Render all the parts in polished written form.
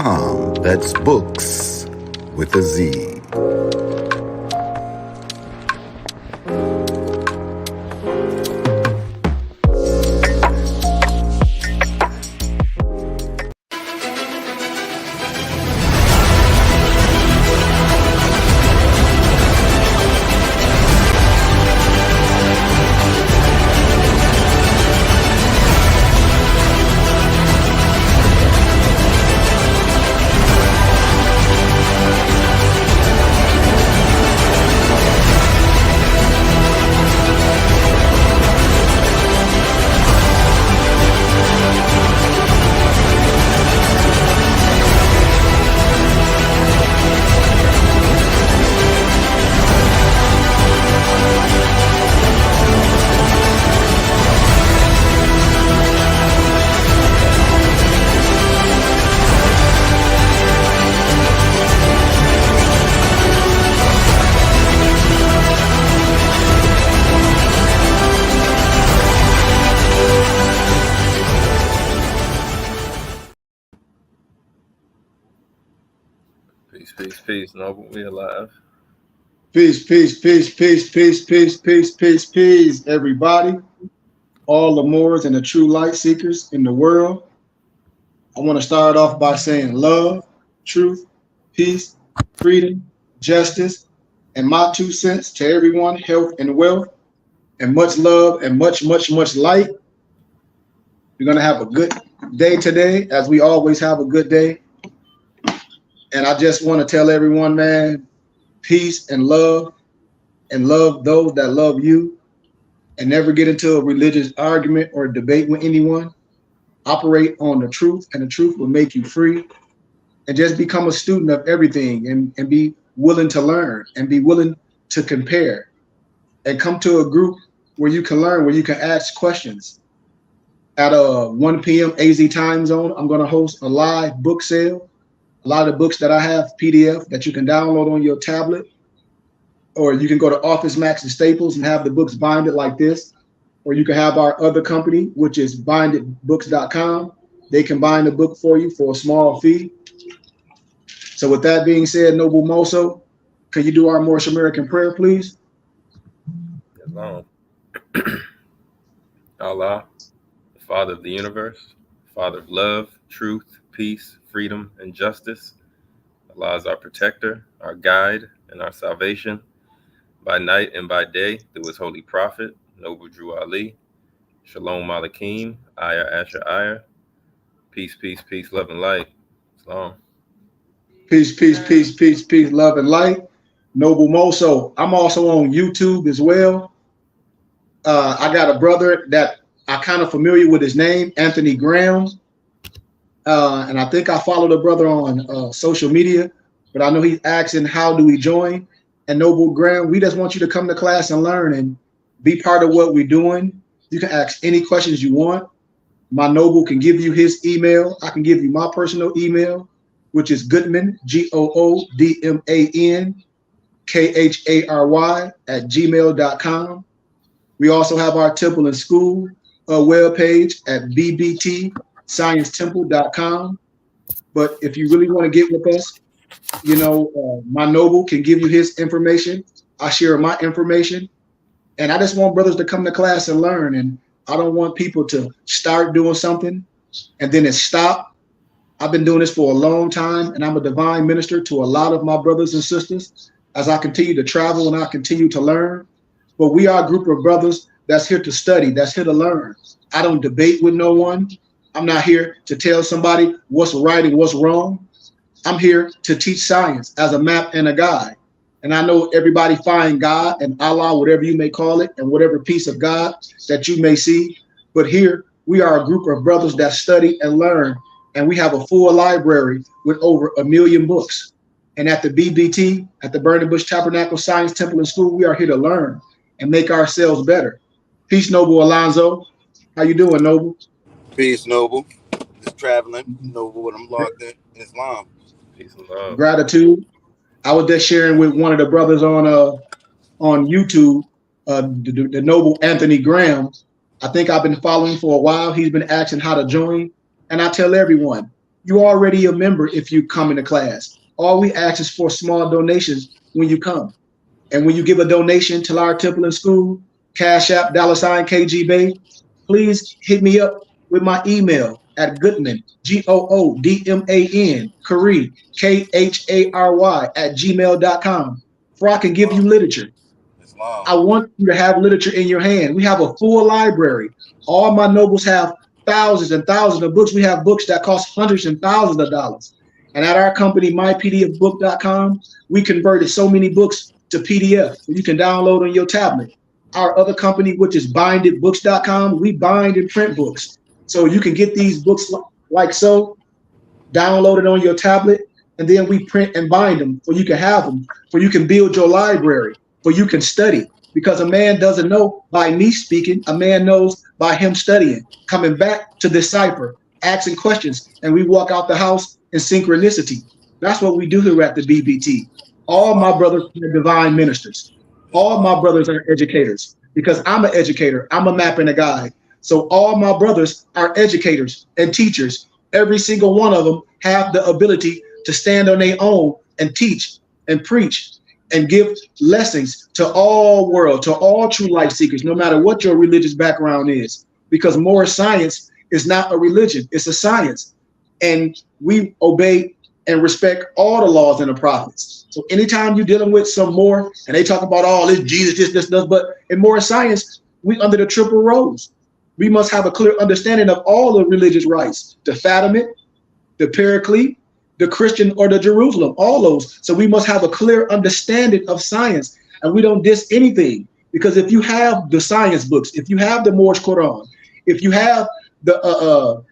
books.com. That's books with a Z. Peace. Noble, we alive. Peace, everybody. All the Moors and the true light seekers in the world. I want to start off by saying love, truth, peace, freedom, justice, and my 2 cents to everyone, health and wealth, and much love and much light. We're going to have a good day today, as we always have a good day. And I just want to tell everyone, man, peace and love those that love you, and never get into a religious argument or debate with anyone. Operate on the truth, and the truth will make you free. And just become a student of everything, and be willing to learn, and be willing to compare, and come to a group where you can learn, where you can ask questions. At 1 p.m. AZ time zone, I'm going to host a live book sale. A lot of the books that I have PDF that you can download on your tablet, or you can go to Office Max and Staples and have the books binded like this, or you can have our other company, which is bindedbooks.com. They can bind the book for you for a small fee. So with that being said, Noble Moso, can you do our Moorish American prayer, please? Allah, the Father of the universe, Father of love, truth, peace, freedom, and justice. Allah is our protector, our guide, and our salvation by night and by day through his holy prophet, Noble Drew Ali. Shalom Malakim, Ayah Asher Ayah. Peace, love and light. Salam. Peace, love and light. Noble Moso, I'm also on YouTube as well. I got a brother that I kind of familiar with his name, Anthony Graham. And I think I follow the brother on social media, but I know he's asking, how do we join? And Noble Graham, we just want you to come to class and learn and be part of what we're doing. You can ask any questions you want. My Noble can give you his email. I can give you my personal email, which is Goodman, GOODMAN, KHARY @gmail.com. We also have our Temple and School webpage at bbtsciencetemple.com. But if you really want to get with us, you know, my Noble can give you his information. I share my information. And I just want brothers to come to class and learn. And I don't want people to start doing something and then it stop. I've been doing this for a long time, and I'm a divine minister to a lot of my brothers and sisters as I continue to travel and I continue to learn. But we are a group of brothers that's here to study, that's here to learn. I don't debate with no one. I'm not here to tell somebody what's right and what's wrong. I'm here to teach science as a map and a guide. And I know everybody find God and Allah, whatever you may call it, and whatever piece of God that you may see. But here we are a group of brothers that study and learn. And we have a full library with over 1 million books. And at the BBT, at the Burning Bush Tabernacle Science Temple and School, we are here to learn and make ourselves better. Peace, Noble Alonzo. How you doing, Noble? Peace, Noble. Just traveling, Noble, when I'm logged in Islam. Peace and love. Gratitude. I was just sharing with one of the brothers on YouTube, the Noble Anthony Graham. I think I've been following for a while. He's been asking how to join. And I tell everyone, You already a member if you come into class. All we ask is for small donations when you come. And when you give a donation to our temple and school, Cash App, $KG Bay, please hit me up with my email at Goodman, GOODMAN, KHARY, KHARY @gmail.com, for I can give you literature. I want you to have literature in your hand. We have a full library. All my nobles have thousands and thousands of books. We have books that cost hundreds and thousands of dollars. And at our company, mypdfbook.com, we converted so many books to PDF so you can download on your tablet. Our other company, which is bindedbooks.com, we bind and print books. So you can get these books like so, download it on your tablet, and then we print and bind them so you can have them, so you can build your library, so you can study. Because a man doesn't know by me speaking, a man knows by him studying, coming back to decipher, asking questions, and we walk out the house in synchronicity. That's what we do here at the BBT. All my brothers are divine ministers. All my brothers are educators, because I'm an educator. I'm a map and a guide. So all my brothers are educators and teachers. Every single one of them have the ability to stand on their own and teach and preach and give lessons to all world, to all true life seekers, no matter what your religious background is. Because more science is not a religion, it's a science. And we obey and respect all the laws and the prophets. So anytime you're dealing with some more, and they talk about all this Jesus, this, but in more science, we under the triple rose. We must have a clear understanding of all the religious rites, the Fatimid, the Paraclete, the Christian or the Jerusalem, all those. So we must have a clear understanding of science, and we don't diss anything. Because if you have the science books, if you have the Moorish Quran, if you have the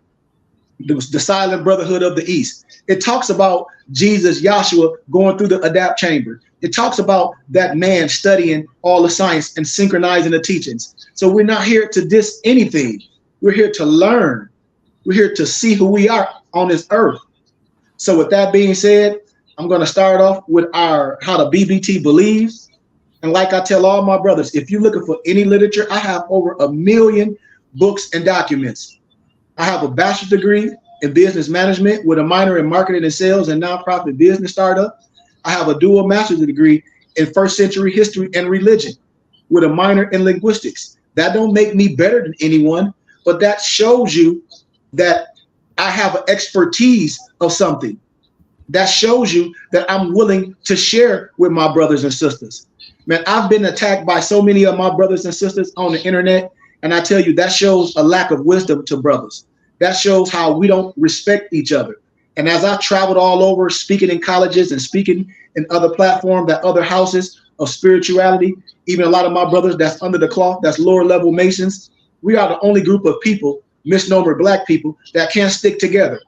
Silent Brotherhood of the East, it talks about Jesus, Yahshua, going through the Adapt chamber. It talks about that man studying all the science and synchronizing the teachings. So we're not here to diss anything. We're here to learn. We're here to see who we are on this earth. So with that being said, I'm going to start off with how the BBT believes. And like I tell all my brothers, if you're looking for any literature, I have over 1 million books and documents. I have a bachelor's degree in business management with a minor in marketing and sales and nonprofit business startup. I have a dual master's degree in first century history and religion with a minor in linguistics. That don't make me better than anyone, but that shows you that I have an expertise of something. That shows you that I'm willing to share with my brothers and sisters. Man, I've been attacked by so many of my brothers and sisters on the internet, and I tell you, that shows a lack of wisdom to brothers. That shows how we don't respect each other. And as I traveled all over, speaking in colleges and speaking in other platforms, that other houses of spirituality, even a lot of my brothers that's under the cloth, that's lower level Masons, we are the only group of people, misnomer black people, that can't stick together.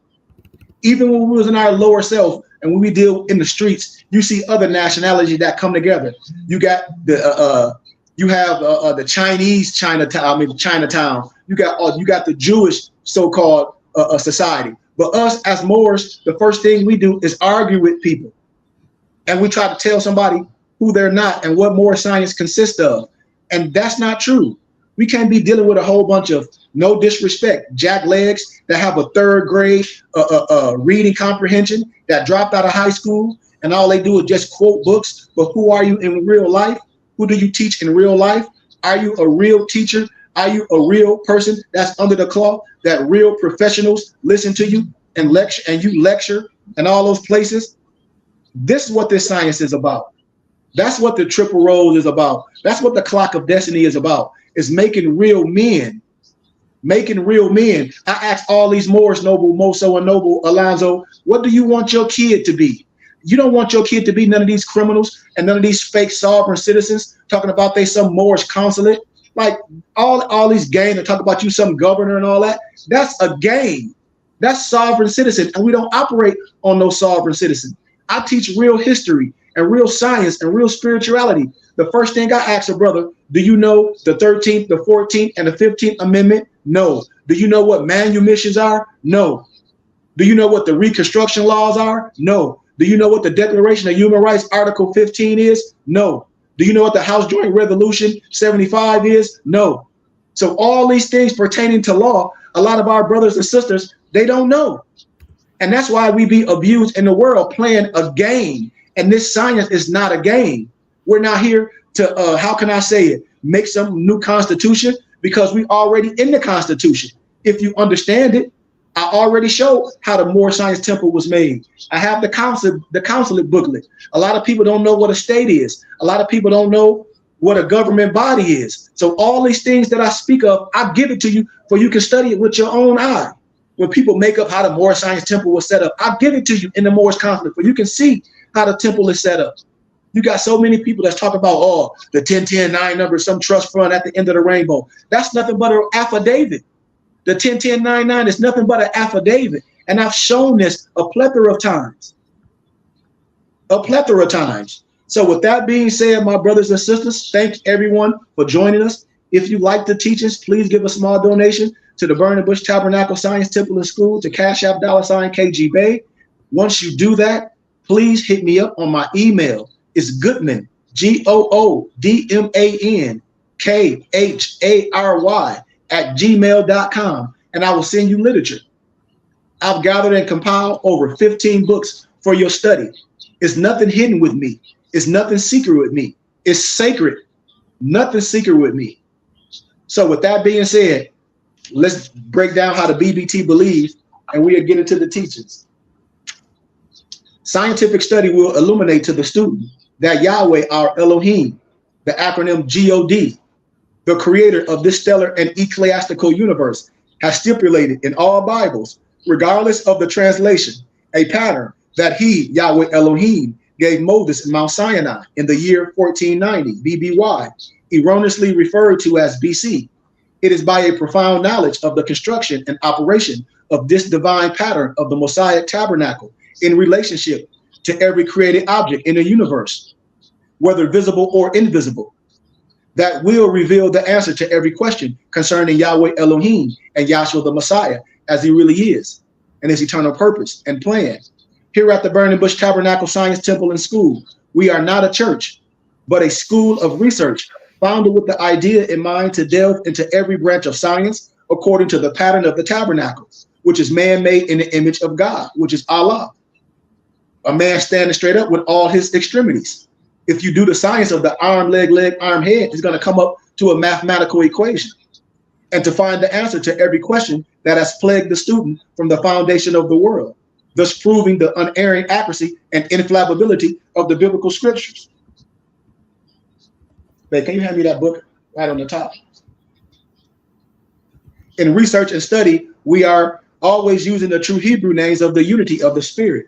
Even when we was in our lower self and when we deal in the streets, you see other nationalities that come together. You got the the Chinese Chinatown. You got the Jewish so-called society. But us as Moors, the first thing we do is argue with people. And we try to tell somebody who they're not and what Moor science consists of. And that's not true. We can't be dealing with a whole bunch of, no disrespect, jacklegs that have a 3rd grade reading comprehension, that dropped out of high school, and all they do is just quote books. But who are you in real life? Who do you teach in real life? Are you a real teacher? Are you a real person that's under the cloth, that real professionals listen to you and lecture, and you lecture in all those places? This is what this science is about. That's what the triple rose is about. That's what the clock of destiny is about. It's making real men. Making real men. I asked all these Moors, Noble, Moso, and Noble, Alonzo, what do you want your kid to be? You don't want your kid to be none of these criminals and none of these fake sovereign citizens talking about they some Moorish consulate. Like all these games that talk about you some governor and all that. That's a game. That's sovereign citizen, and we don't operate on no sovereign citizen. I teach real history and real science and real spirituality. The first thing I ask a brother, do you know the 13th, the 14th, and the 15th Amendment? No. Do you know what manumissions are? No. Do you know what the Reconstruction laws are? No. Do you know what the Declaration of Human Rights, Article 15 is? No. Do you know what the House Joint Resolution 75 is? No. So all these things pertaining to law, a lot of our brothers and sisters, they don't know. And that's why we be abused in the world playing a game. And this science is not a game. We're not here to, how can I say it, make some new constitution, because we already in the Constitution. If you understand it, I already showed how the Moore Science Temple was made. I have the consulate booklet. A lot of people don't know what a state is. A lot of people don't know what a government body is. So all these things that I speak of, I give it to you for you can study it with your own eye. When people make up how the Moore Science Temple was set up, I give it to you in the Moore's Consulate, for you can see how the temple is set up. You got so many people that's talking about, oh, the 10-10-9 number, some trust fund at the end of the rainbow. That's nothing but an affidavit. The 10-10-9-9 is nothing but an affidavit. And I've shown this a plethora of times. A plethora of times. So with that being said, my brothers and sisters, thank everyone for joining us. If you like the teachings, please give a small donation to the Burning Bush Tabernacle Science Temple and School, to Cash App $KG Bay. Once you do that, please hit me up on my email. It's Goodman, GOODMAN KHARY @gmail.com, and I will send you literature. I've gathered and compiled over 15 books for your study. It's nothing hidden with me. It's nothing secret with me. It's sacred. Nothing secret with me. So with that being said, let's break down how the BBT believes, and we'll get into the teachings. Scientific study will illuminate to the student that Yahweh, our Elohim, the acronym GOD, the creator of this stellar and ecclesiastical universe, has stipulated in all Bibles, regardless of the translation, a pattern that he, Yahweh Elohim, gave Moses in Mount Sinai in the year 1490 BBY, erroneously referred to as BC. It is by a profound knowledge of the construction and operation of this divine pattern of the Mosaic tabernacle in relationship to every created object in the universe, whether visible or invisible, that will reveal the answer to every question concerning Yahweh Elohim and Yahshua the Messiah as he really is, and his eternal purpose and plan. Here at the Burning Bush Tabernacle Science Temple and School, we are not a church, but a school of research founded with the idea in mind to delve into every branch of science according to the pattern of the tabernacle, which is man-made in the image of God, which is Allah. A man standing straight up with all his extremities. If you do the science of the arm, leg, arm, head, it's going to come up to a mathematical equation. And to find the answer to every question that has plagued the student from the foundation of the world, thus proving the unerring accuracy and infallibility of the biblical scriptures. Babe, can you hand me that book right on the top? In research and study, we are always using the true Hebrew names of the unity of the spirit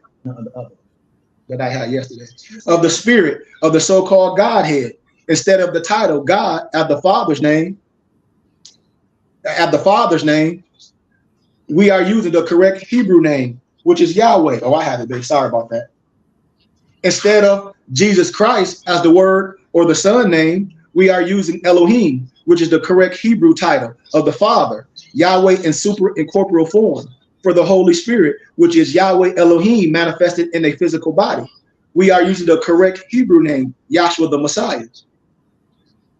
that I had yesterday, of the spirit of the so-called Godhead, instead of the title God at the Father's name. At the Father's name, we are using the correct Hebrew name, which is Yahweh. Oh, I had it, babe. Sorry about that. Instead of Jesus Christ as the Word or the Son name, we are using Elohim, which is the correct Hebrew title of the Father, Yahweh in superincorporeal form, for the Holy Spirit, which is Yahweh Elohim manifested in a physical body. We are using the correct Hebrew name, Yahshua the Messiah.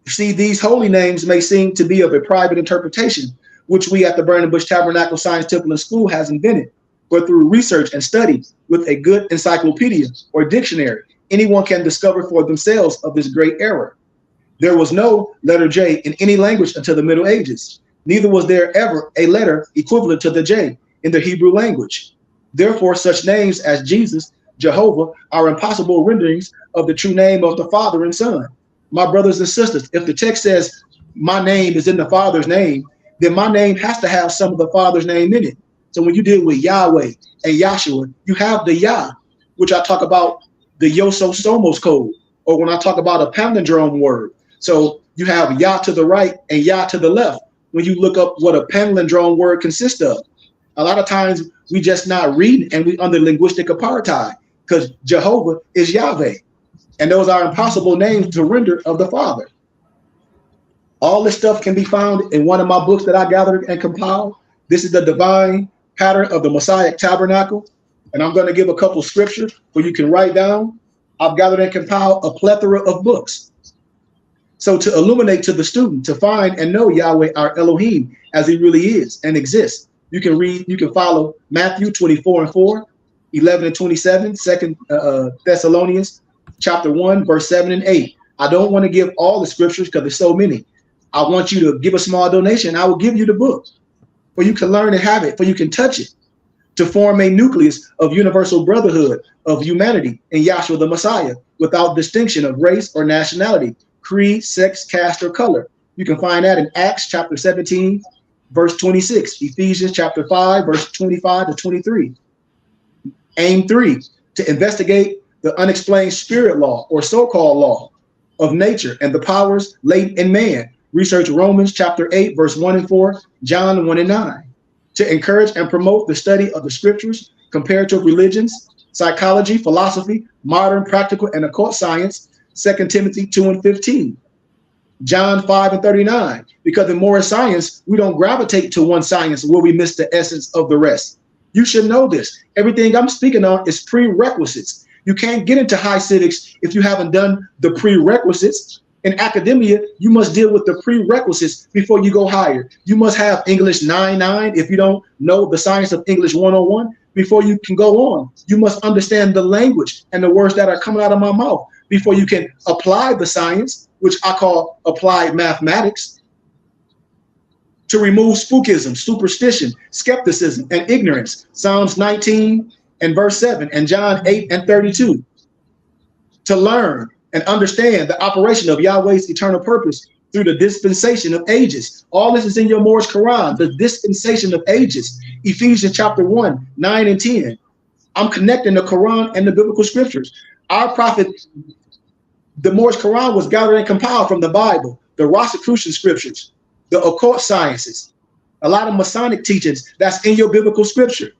See, these holy names may seem to be of a private interpretation, which we at the Burning Bush Tabernacle Science Temple and School has invented. But through research and study with a good encyclopedia or dictionary, anyone can discover for themselves of this great error. There was no letter J in any language until the Middle Ages. Neither was there ever a letter equivalent to the J in the Hebrew language. Therefore, such names as Jesus, Jehovah, are impossible renderings of the true name of the Father and Son. My brothers and sisters, if the text says my name is in the Father's name, then my name has to have some of the Father's name in it. So when you deal with Yahweh and Yahshua, you have the Yah, which I talk about the Yososomos code, or when I talk about a palindrome word. So you have Yah to the right and Yah to the left when you look up what a palindrome word consists of. A lot of times we just not reading and we under linguistic apartheid because Jehovah is Yahweh. And those are impossible names to render of the Father. All this stuff can be found in one of my books that I gathered and compiled. This is the divine pattern of the Mosaic tabernacle. And I'm going to give a couple scriptures where you can write down. I've gathered and compiled a plethora of books. So to illuminate to the student, to find and know Yahweh, our Elohim, as he really is and exists, You can follow Matthew 24:4, 11 and 27, 2 Thessalonians chapter 1, verse 7 and 8. I don't want to give all the scriptures because there's so many. I want you to give a small donation. I will give you the book for you can learn and have it, for you can touch it, to form a nucleus of universal brotherhood of humanity in Yahshua the Messiah without distinction of race or nationality, creed, sex, caste, or color. You can find that in Acts chapter 17, verse 26, Ephesians chapter 5, verse 25 to 23. Aim 3, to investigate the unexplained spirit law or so-called law of nature and the powers latent in man. Research Romans chapter 8, verse 1 and 4, John 1 and 9. To encourage and promote the study of the scriptures, comparative religions, psychology, philosophy, modern, practical, and occult science, 2 Timothy 2 and 15. John 5 and 39, because in more science, we don't gravitate to one science where we miss the essence of the rest. You should know this. Everything I'm speaking on is prerequisites. You can't get into high civics if you haven't done the prerequisites. In academia, you must deal with the prerequisites before you go higher. You must have English 9.9 if you don't know the science of English 101 before you can go on. You must understand the language and the words that are coming out of my mouth before you can apply the science, which I call applied mathematics, to remove spookism, superstition, skepticism, and ignorance. Psalms 19 and verse 7 and John 8 and 32. To learn and understand the operation of Yahweh's eternal purpose through the dispensation of ages. All this is in your Moorish Quran, the dispensation of ages. Ephesians chapter 1, 9 and 10. I'm connecting the Quran and the biblical scriptures. Our prophet, the Moorish Quran was gathered and compiled from the Bible, the Rosicrucian scriptures, the occult sciences, a lot of Masonic teachings that's in your biblical scripture.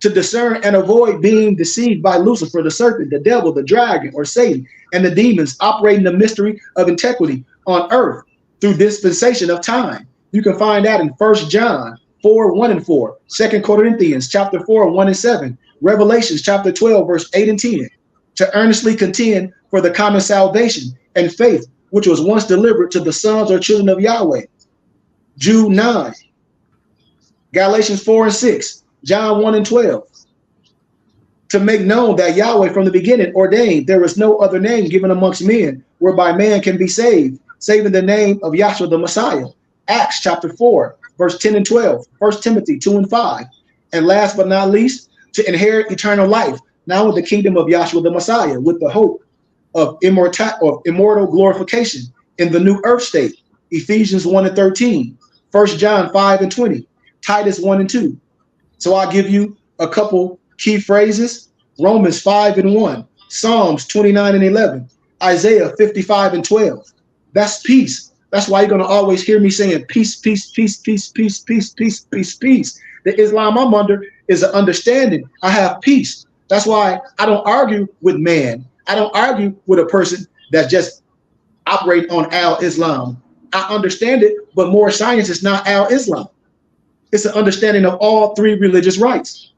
To discern and avoid being deceived by Lucifer, the serpent, the devil, the dragon, or Satan, and the demons operating the mystery of integrity on earth through dispensation of time. You can find that in 1 John 4, 1 and 4, 2 Corinthians chapter 4, 1 and 7, Revelations chapter 12, verse 8 and 10. To earnestly contend for the common salvation and faith, which was once delivered to the sons or children of Yahweh. Jude 9, Galatians 4 and 6, John 1 and 12. To make known that Yahweh from the beginning ordained there is no other name given amongst men whereby man can be saved, saving the name of Yahshua the Messiah. Acts chapter 4, verse 10 and 12, 1 Timothy 2 and 5. And last but not least, to inherit eternal life, now in the kingdom of Yahshua the Messiah, with the hope of immortal glorification in the new earth state. Ephesians 1 and 13, 1 John 5 and 20, Titus 1 and 2. So I'll give you a couple key phrases. Romans 5 and 1, Psalms 29 and 11, Isaiah 55 and 12. That's peace. That's why you're going to always hear me saying peace, peace, peace, peace, peace, peace, peace, peace, peace. The Islam I'm under is an understanding. I have peace. That's why I don't argue with man. I don't argue with a person that just operate on al-Islam. I understand it, but more science is not al-Islam. It's an understanding of all three religious rights.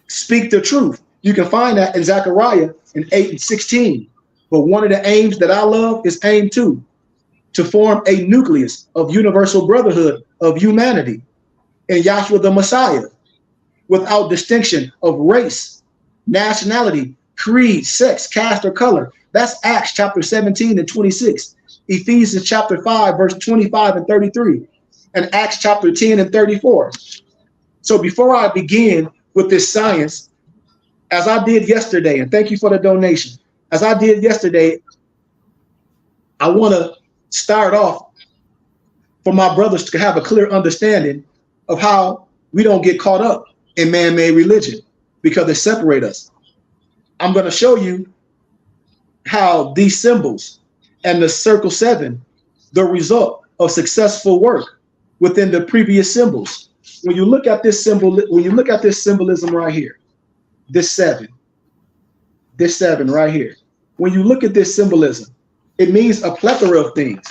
Speak the truth. You can find that in Zechariah in 8 and 16. But one of the aims that I love is aim 2, to form a nucleus of universal brotherhood of humanity in Yahshua the Messiah, without distinction of race, nationality, creed, sex, caste, or color. That's Acts chapter 17 and 26, Ephesians chapter 5, verse 25 and 33, and Acts chapter 10 and 34. So before I begin with this science, as I did yesterday, and thank you for the donation, as I did yesterday, I want to start off for my brothers to have a clear understanding of how we don't get caught up in man-made religion because they separate us. I'm going to show you how these symbols and the circle 7, the result of successful work within the previous symbols. When you look at this symbol, when you look at this symbolism right here, this 7 right here, when you look at this symbolism, it means a plethora of things.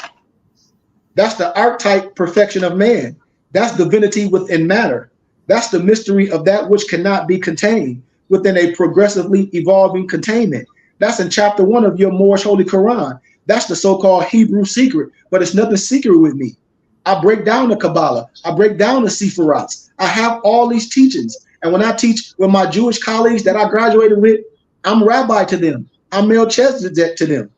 That's the archetype perfection of man. That's divinity within matter. That's the mystery of that which cannot be contained within a progressively evolving containment. That's in chapter 1 of your Moorish Holy Quran. That's the so-called Hebrew secret, but it's nothing secret with me. I break down the Kabbalah. I break down the Sephirots. I have all these teachings. And when I teach with my Jewish colleagues that I graduated with, I'm rabbi to them. I'm Melchizedek to them.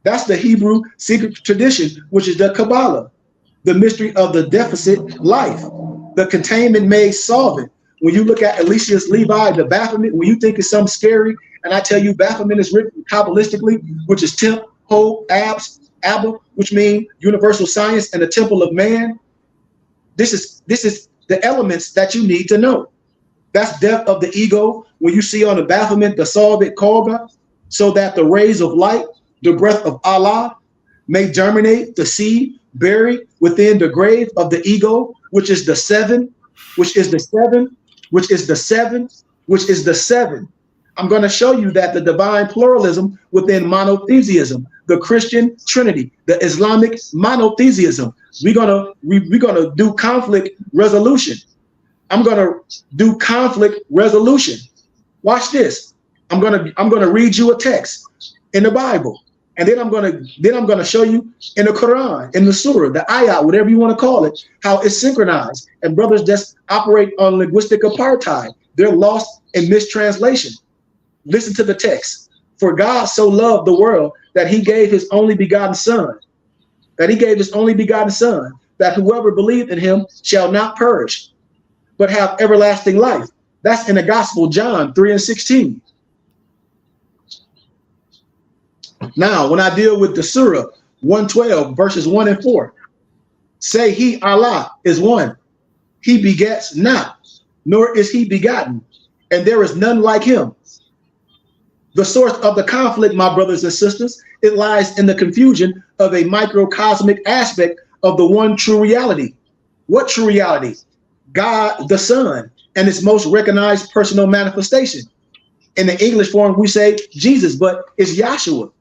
That's the Hebrew secret tradition, which is the Kabbalah, the mystery of the deficit life, the containment made solvent. When you look at Eliseus Levi, the Baphomet, when you think it's something scary, and I tell you Baphomet is written Kabbalistically, which is Temp, Ho, Abs, Abba, which mean universal science and the temple of man. This is the elements that you need to know. That's death of the ego. When you see on the Baphomet, the solvent Kolga, so that the rays of light, the breath of Allah, may germinate the seed buried within the grave of the ego, which is the seven, which is the seven, which is the seven, which is the seven. I'm going to show you that the divine pluralism within monotheism, the Christian Trinity, the Islamic monotheism, we're gonna do conflict resolution. I'm gonna do conflict resolution. Watch this. I'm gonna read you a text in the Bible, and then I'm gonna show you in the Quran, in the Surah, the ayat, whatever you want to call it, how it's synchronized. And brothers just operate on linguistic apartheid. They're lost in mistranslation. Listen to the text. For God so loved the world that he gave his only begotten son, that whoever believed in him shall not perish, but have everlasting life. That's in the Gospel, John 3:16. Now, when I deal with the Surah 112, verses 1 and 4, say he, Allah, is one. He begets not, nor is he begotten, and there is none like him. The source of the conflict, my brothers and sisters, it lies in the confusion of a microcosmic aspect of the one true reality. What true reality? God the Son and its most recognized personal manifestation. In the English form, we say Jesus, but it's Yahshua.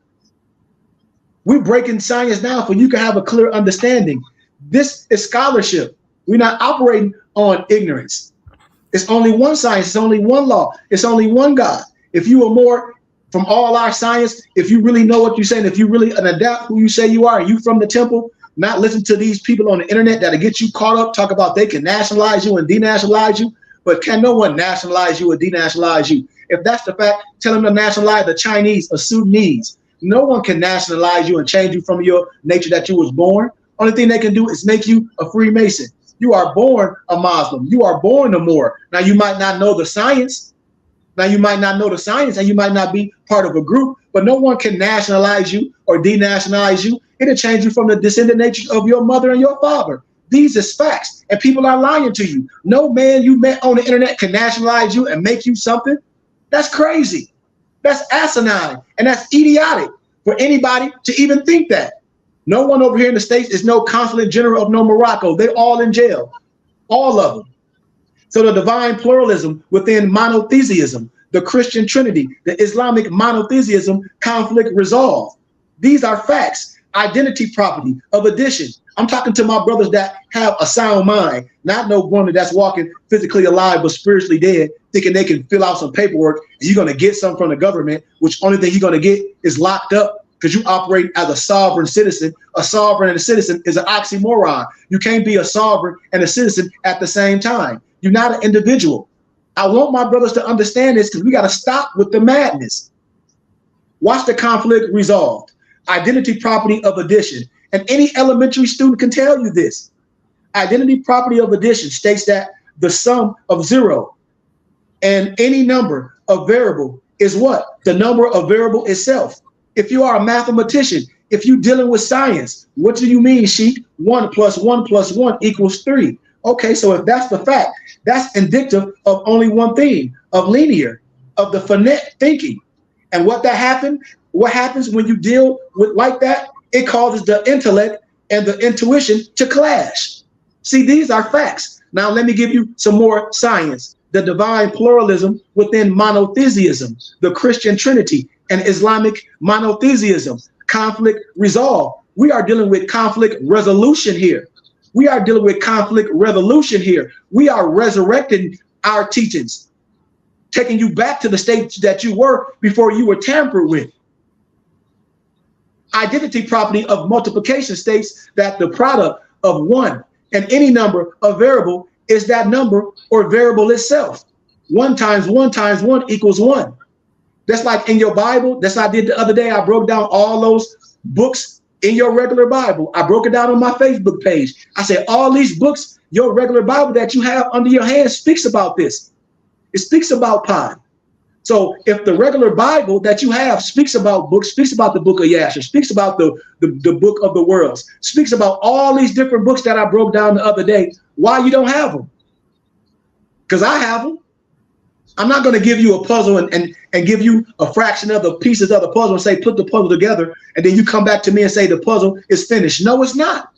We're breaking science down for you can have a clear understanding. This is scholarship. We're not operating on ignorance. It's only one science. It's only one law. It's only one God. If you are more from all our science, if you really know what you're saying, if you really an adept who you say you are, and you from the temple, not listen to these people on the internet that'll get you caught up, talk about they can nationalize you and denationalize you, but can no one nationalize you or denationalize you? If that's the fact, tell them to nationalize the Chinese or Sudanese. No one can nationalize you and change you from your nature that you was born. Only thing they can do is make you a Freemason. You are born a Muslim. You are born a Moor. Now you might not know the science. And you might not be part of a group, but no one can nationalize you or denationalize you. It'll change you from the descendant nature of your mother and your father. These is facts, and people are lying to you. No man you met on the internet can nationalize you and make you something. That's crazy. That's asinine, and that's idiotic for anybody to even think that. No one over here in the States is no consulate general of no Morocco. They're all in jail, all of them. So the divine pluralism within monotheism, the Christian Trinity, the Islamic monotheism, conflict resolved. These are facts. Identity property of addition. I'm talking to my brothers that have a sound mind, not no one that's walking physically alive but spiritually dead, thinking they can fill out some paperwork and you're going to get something from the government, which only thing you're going to get is locked up because you operate as a sovereign citizen. A sovereign and a citizen is an oxymoron. You can't be a sovereign and a citizen at the same time. You're not an individual. I want my brothers to understand this because we got to stop with the madness. Watch the conflict resolved. Identity property of addition. And any elementary student can tell you this. Identity property of addition states that the sum of 0 and any number of variable is what? The number of variable itself. If you are a mathematician, if you're dealing with science, what do you mean, SHEIHK? 1 + 1 + 1 = 3. Okay, so if that's the fact, that's indicative of only one thing, of linear, of the finite thinking. And what happens when you deal with like that? It causes the intellect and the intuition to clash. See, these are facts. Now, let me give you some more science. The divine pluralism within monotheism, the Christian Trinity, and Islamic monotheism, conflict resolve. We are dealing with conflict resolution here. We are dealing with conflict resolution here. We are resurrecting our teachings, taking you back to the state that you were before you were tampered with. Identity property of multiplication states that the product of 1. And any number, a variable, is that number or variable itself. 1 times 1 times 1 equals 1. That's like in your Bible. That's what I did the other day. I broke down all those books in your regular Bible. I broke it down on my Facebook page. I said, all these books, your regular Bible that you have under your hand speaks about this. It speaks about pi. So if the regular Bible that you have speaks about books, speaks about the book of Yasher, speaks about the book of the worlds, speaks about all these different books that I broke down the other day, why you don't have them? Because I have them. I'm not going to give you a puzzle and give you a fraction of the pieces of the puzzle and say, put the puzzle together. And then you come back to me and say the puzzle is finished. No, it's not.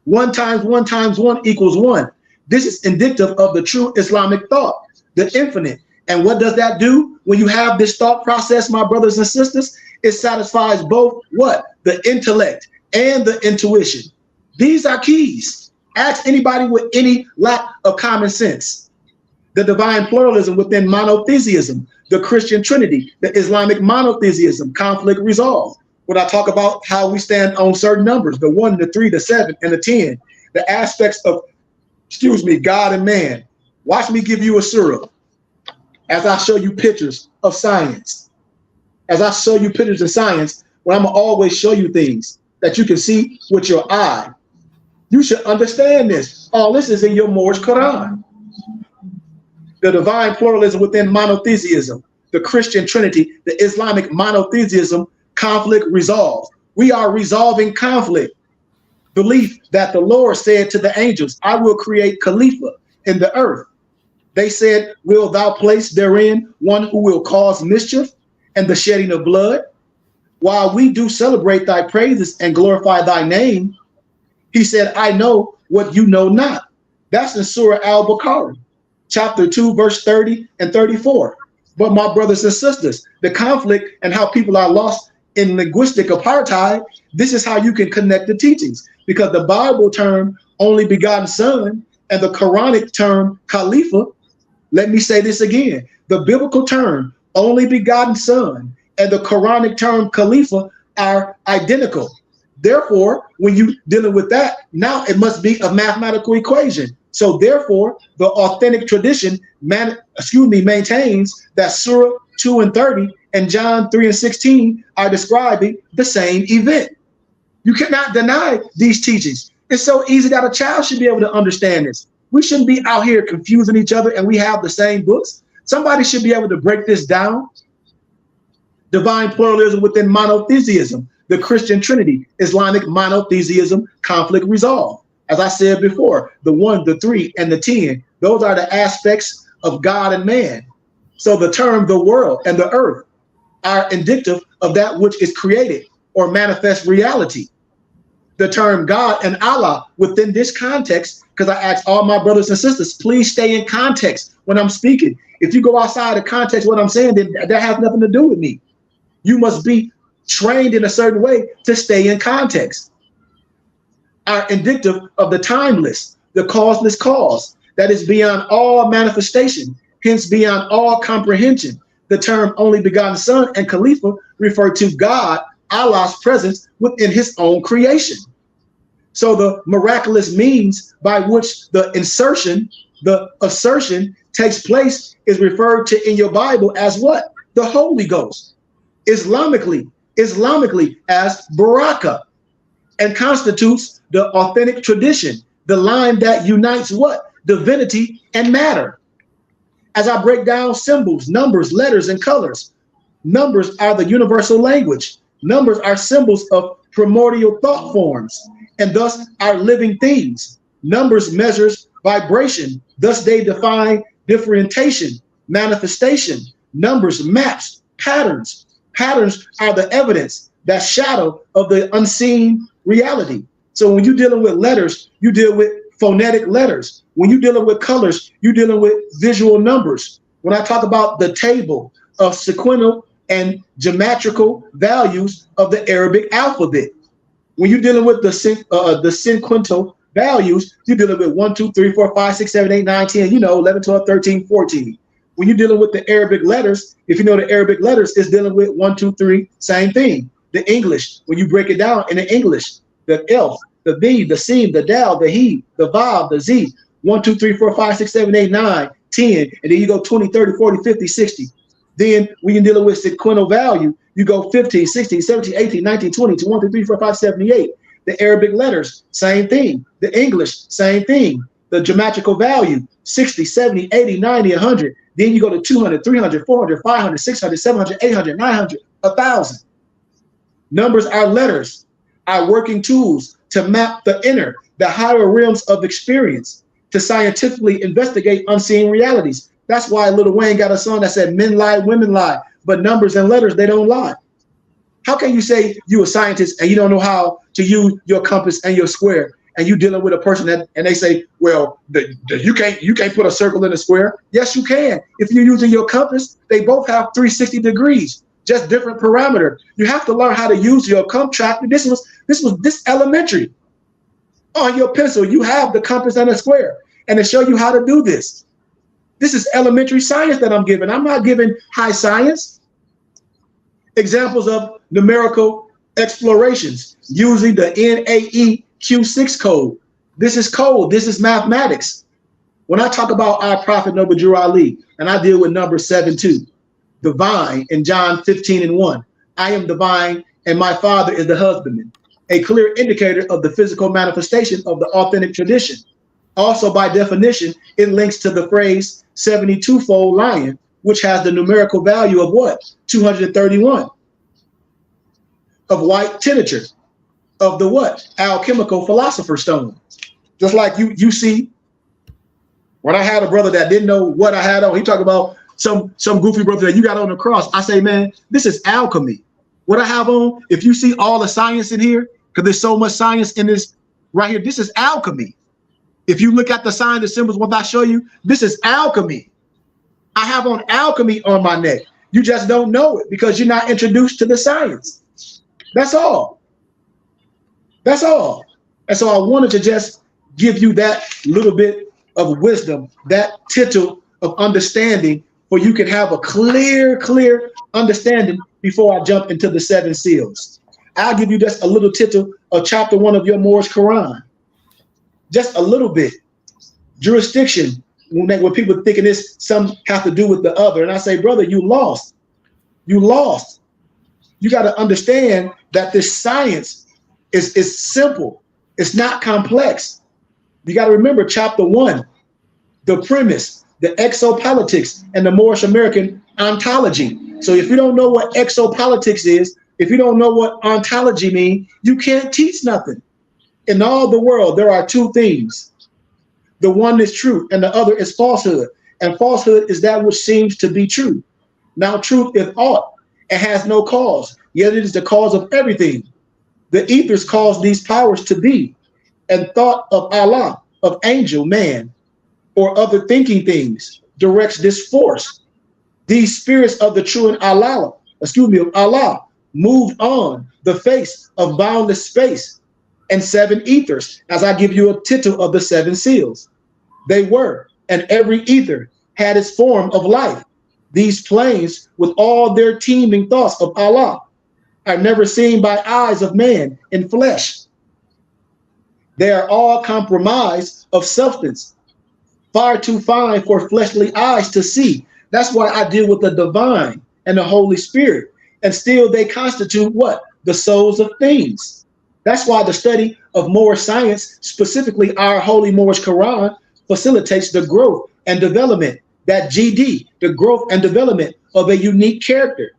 1 times 1 times 1 equals 1. This is indicative of the true Islamic thought, the infinite. And what does that do when you have this thought process, my brothers and sisters? It satisfies both what? The intellect and the intuition. These are keys. Ask anybody with any lack of common sense. The divine pluralism within monotheism, the Christian Trinity, the Islamic monotheism, conflict resolved. When I talk about how we stand on certain numbers, the 1, the 3, the 7, and the 10, the aspects of, God and man. Watch me give you a surah as I show you pictures of science. As I show you pictures of science, when I'm gonna always show you things that you can see with your eye. You should understand this. All this is in your Moorish Quran. The divine pluralism within monotheism, the Christian Trinity, the Islamic monotheism, conflict resolved. We are resolving conflict. Belief that the Lord said to the angels, I will create Khalifa in the earth. They said, will thou place therein one who will cause mischief and the shedding of blood? While we do celebrate thy praises and glorify thy name, he said, I know what you know not. That's in Surah Al-Baqarah, chapter 2, verse 30 and 34. But my brothers and sisters, the conflict and how people are lost in linguistic apartheid, this is how you can connect the teachings. Because the Bible term only begotten son and the Quranic term Khalifa, let me say this again, the biblical term only begotten son and the Quranic term Khalifa are identical. Therefore, when you dealing with that, now it must be a mathematical equation. So therefore, the authentic tradition maintains that Surah 2 and 30 and John 3 and 16 are describing the same event. You cannot deny these teachings. It's so easy that a child should be able to understand this. We shouldn't be out here confusing each other and we have the same books. Somebody should be able to break this down. Divine pluralism within monotheism, the Christian Trinity, Islamic monotheism, conflict resolved. As I said before, the 1, the 3, and the 10, those are the aspects of God and man. So the term the world and the earth are indicative of that which is created or manifest reality. The term God and Allah within this context, because I ask all my brothers and sisters, please stay in context when I'm speaking. If you go outside of context what I'm saying, then that has nothing to do with me. You must be trained in a certain way to stay in context. Are indicative of the timeless, the causeless cause that is beyond all manifestation, hence beyond all comprehension. The term only begotten son and Khalifa refer to God, Allah's presence within his own creation. So the miraculous means by which the insertion, the assertion takes place is referred to in your Bible as what? The Holy Ghost. Islamically as Baraka, and constitutes the authentic tradition, the line that unites what? Divinity and matter. As I break down symbols, numbers, letters, and colors, numbers are the universal language. Numbers are symbols of primordial thought forms, and thus are living things. Numbers measures vibration, thus they define differentiation, manifestation. Numbers maps patterns. Patterns are the evidence, that shadow of the unseen reality. So when you're dealing with letters, you deal with phonetic letters. When you're dealing with colors, you're dealing with visual numbers. When I talk about the table of sequential and geometrical values of the Arabic alphabet, when you're dealing with the sequential values, you're dealing with 1, 2, 3, 4, 5, 6, 7, 8, 9, 10, 11, 12, 13, 14. When you're dealing with the Arabic letters, if you know the Arabic letters, is dealing with 1, 2, 3, same thing. The English, when you break it down in the English, the elf, the V, the seam, the dal, the he, the vav, the z. 1, 2, 3, 4, 5, 6, 7, 8, 9, 10, and then you go 20, 30, 40, 50, 60. Then when you're dealing with sequential value, you go 15, 16, 17, 18, 19, 20, 1, 2, 3, 4, 5, 7, 8. The Arabic letters, same thing. The English, same thing. The geometrical value, 60, 70, 80, 90, 100. Then you go to 200, 300, 400, 500, 600, 700, 800, 900, 1,000. Numbers are letters, are working tools to map the inner, the higher realms of experience, to scientifically investigate unseen realities. That's why Lil Wayne got a song that said, men lie, women lie, but numbers and letters, they don't lie. How can you say you a scientist and you don't know how to use your compass and your square, and you dealing with a person that, and they say, well, you can't put a circle in a square? Yes, you can. If you're using your compass, they both have 360 degrees, just different parameter. You have to learn how to use your contractor. This was elementary. On your pencil, you have the compass and a square, and to show you how to do this. This is elementary science that I'm giving. I'm not giving high science. Examples of numerical explorations using the NAEQ6 code. This is code. This is mathematics. When I talk about our prophet Noble Drew Ali, and I deal with number 7-2, divine in John 15:1. I am divine, and my Father is the husbandman. A clear indicator of the physical manifestation of the authentic tradition. Also, by definition, it links to the phrase 72-fold lion, which has the numerical value of what? 231. Of white tincture, of the what? Alchemical philosopher's stone. Just like you see, when I had a brother that didn't know what I had on, he talked about some goofy brother that you got on the cross. I say, man, this is alchemy. What I have on, if you see all the science in here, because there's so much science in this right here, this is alchemy. If you look at the signs, the symbols, what I show you, this is alchemy. I have on alchemy on my neck. You just don't know it because you're not introduced to the science. That's all. That's all. And so I wanted to just give you that little bit of wisdom, that tittle of understanding, for you can have a clear understanding before I jump into the 7 seals. I'll give you just a little tittle of chapter 1 of your Moorish Quran. Just a little bit. Jurisdiction, when people thinking this, some have to do with the other. And I say, brother, you lost. You lost. You got to understand that this science is simple. It's not complex. You got to remember chapter 1, the premise, the exopolitics, and the Moorish American ontology. So if you don't know what exopolitics is, if you don't know what ontology means, you can't teach nothing. In all the world, there are 2 things. The one is truth and the other is falsehood. And falsehood is that which seems to be true. Now truth is aught. It has no cause, yet it is the cause of everything. The ethers cause these powers to be, and thought of Allah, of angel, man, or other thinking things directs this force. These spirits of the true and Allah, Allah, moved on the face of boundless space and 7 ethers, as I give you a tittle of the 7 seals. They were, and every ether had its form of life. These planes, with all their teeming thoughts of Allah, are never seen by eyes of man in flesh. They are all compromised of substance, far too fine for fleshly eyes to see. That's why I deal with the divine and the Holy Spirit. And still they constitute what? The souls of things. That's why the study of Moorish science, specifically our Holy Moorish Quran, facilitates the growth and development, that GD, the growth and development of a unique character.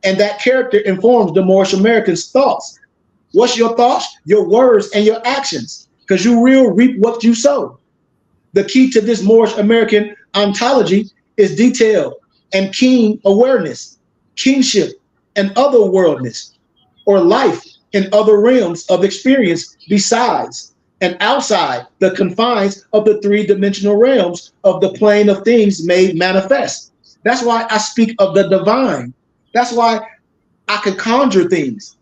And that character informs the Moorish American's thoughts. What's your thoughts? Your words and your actions, because you will reap what you sow. The key to this Moorish American ontology is detail and keen awareness, kingship and otherworldness, or life in other realms of experience besides and outside the confines of the 3-dimensional realms of the plane of things made manifest. That's why I speak of the divine. That's why I can conjure things.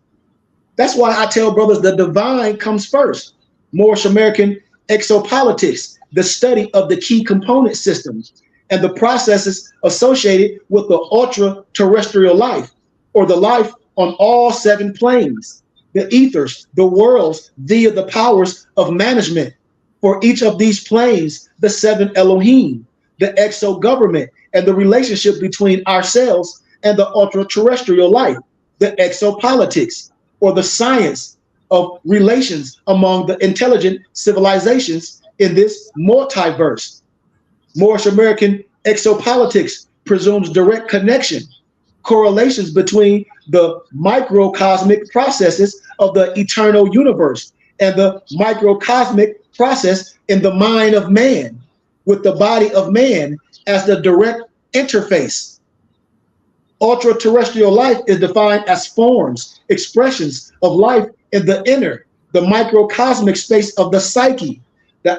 That's why I tell brothers the divine comes first. Moorish American exopolitics, the study of the key component systems and the processes associated with the ultra-terrestrial life, or the life on all 7 planes. the ethers, the worlds, via the powers of management. For each of these planes, the 7 Elohim, the exo government, and the relationship between ourselves and the ultra-terrestrial life, the exopolitics, or the science of relations among the intelligent civilizations in this multiverse. Moorish American exopolitics presumes direct connection, correlations between the microcosmic processes of the eternal universe and the microcosmic process in the mind of man, with the body of man as the direct interface. Ultra-terrestrial life is defined as forms, expressions of life in the inner, the microcosmic space of the psyche, the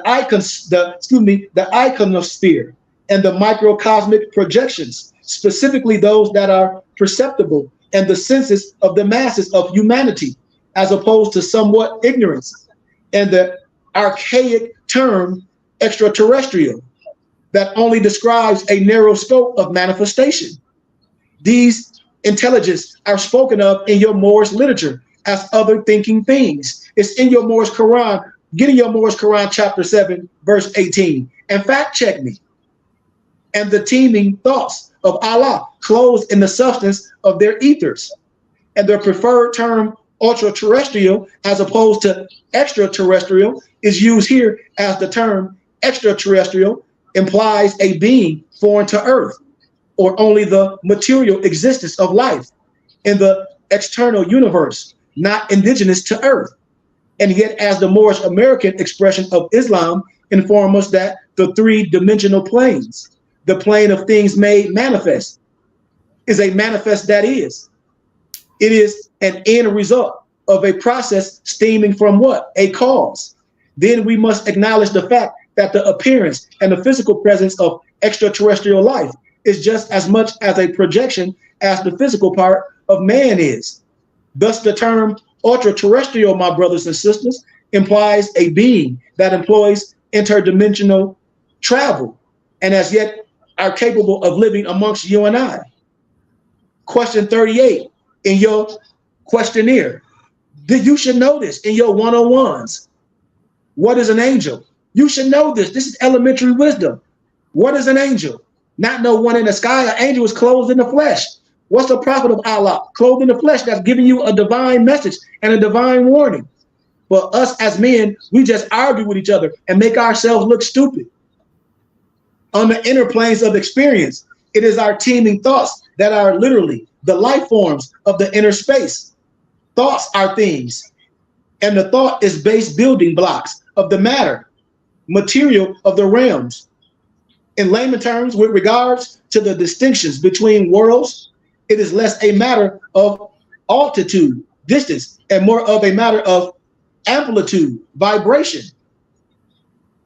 iconosphere, and the microcosmic projections, specifically those that are perceptible and the senses of the masses of humanity, as opposed to somewhat ignorance, and the archaic term extraterrestrial that only describes a narrow scope of manifestation. These intelligences are spoken of in your Moorish literature as other thinking things. It's in your Moorish Quran. Get in your Moorish Quran chapter 7, verse 18, and fact check me. And the teeming thoughts of Allah clothed in the substance of their ethers. And their preferred term, ultra-terrestrial, as opposed to extraterrestrial, is used here as the term extraterrestrial implies a being foreign to Earth, or only the material existence of life in the external universe, not indigenous to Earth. And yet, as the Moorish American expression of Islam informs us that the 3-dimensional planes, the plane of things made manifest, is a manifest that is. It is an end result of a process stemming from what? A cause. Then we must acknowledge the fact that the appearance and the physical presence of extraterrestrial life is just as much as a projection as the physical part of man is. Thus, the term ultra-terrestrial, my brothers and sisters, implies a being that employs interdimensional travel and as yet are capable of living amongst you and I. Question 38 in your questionnaire. You should know this in your 101s. What is an angel? You should know this. This is elementary wisdom. What is an angel? Not no one in the sky. An angel is clothed in the flesh. What's the prophet of Allah? Clothed in the flesh, that's giving you a divine message and a divine warning. But us as men, we just argue with each other and make ourselves look stupid. On the inner planes of experience, it is our teeming thoughts that are literally the life forms of the inner space. Thoughts are things, and the thought is base building blocks of the matter, material of the realms. In layman terms, with regards to the distinctions between worlds, it is less a matter of altitude, distance, and more of a matter of amplitude, vibration.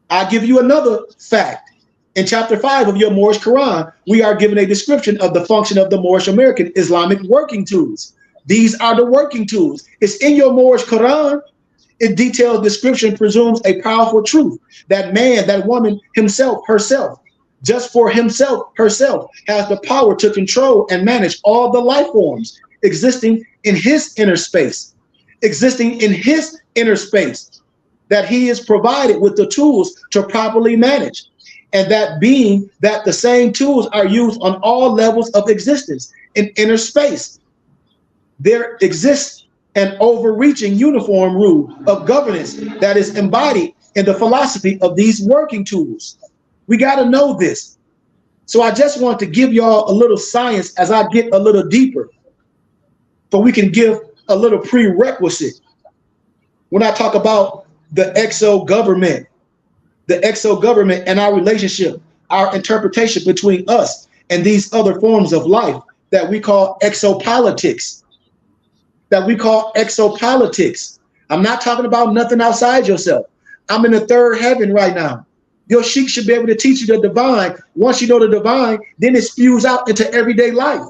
I'll give you another fact. In chapter 5 of your Moorish Quran, we are given a description of the function of the Moorish American Islamic working tools. These are the working tools. It's in your Moorish Quran. Its detailed description presumes a powerful truth that man, that woman, himself, herself, just for himself, herself, has the power to control and manage all the life forms existing in his inner space, that he is provided with the tools to properly manage. And that being that the same tools are used on all levels of existence in inner space. There exists an overreaching uniform rule of governance that is embodied in the philosophy of these working tools. We got to know this. So I just want to give y'all a little science as I get a little deeper, so we can give a little prerequisite. When I talk about the exo government and our relationship, our interpretation between us and these other forms of life that we call exopolitics, I'm not talking about nothing outside yourself. I'm in the third heaven right now. Your sheikh should be able to teach you the divine. Once you know the divine, then it spews out into everyday life.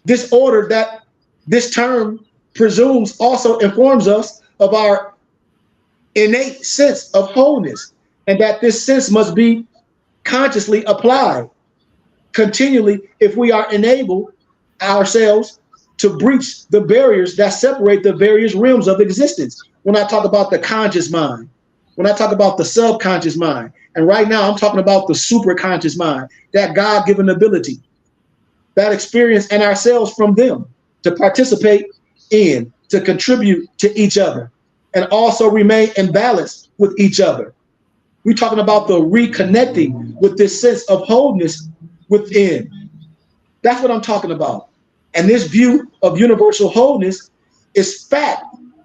This order that this term presumes also informs us of our innate sense of wholeness, and that this sense must be consciously applied continually if we are enable ourselves to breach the barriers that separate the various realms of existence. When I talk about the conscious mind, when I talk about the subconscious mind, and right now I'm talking about the superconscious mind, that God-given ability, that experience and ourselves from them to participate in, to contribute to each other, and also remain in balance with each other. We're talking about the reconnecting with this sense of wholeness within. That's what I'm talking about. And this view of universal wholeness is fact,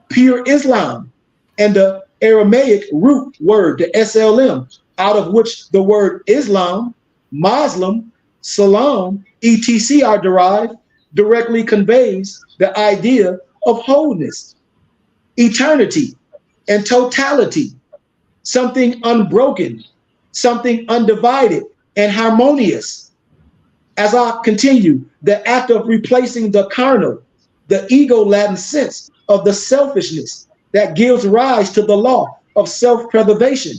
pure Islam, and the Aramaic root word, the SLM, out of which the word Islam, Muslim, Salam, etc. are derived, directly conveys the idea of wholeness, eternity, and totality, something unbroken, something undivided and harmonious. As I continue, the act of replacing the carnal, the ego-laden sense of the selfishness that gives rise to the law of self-preservation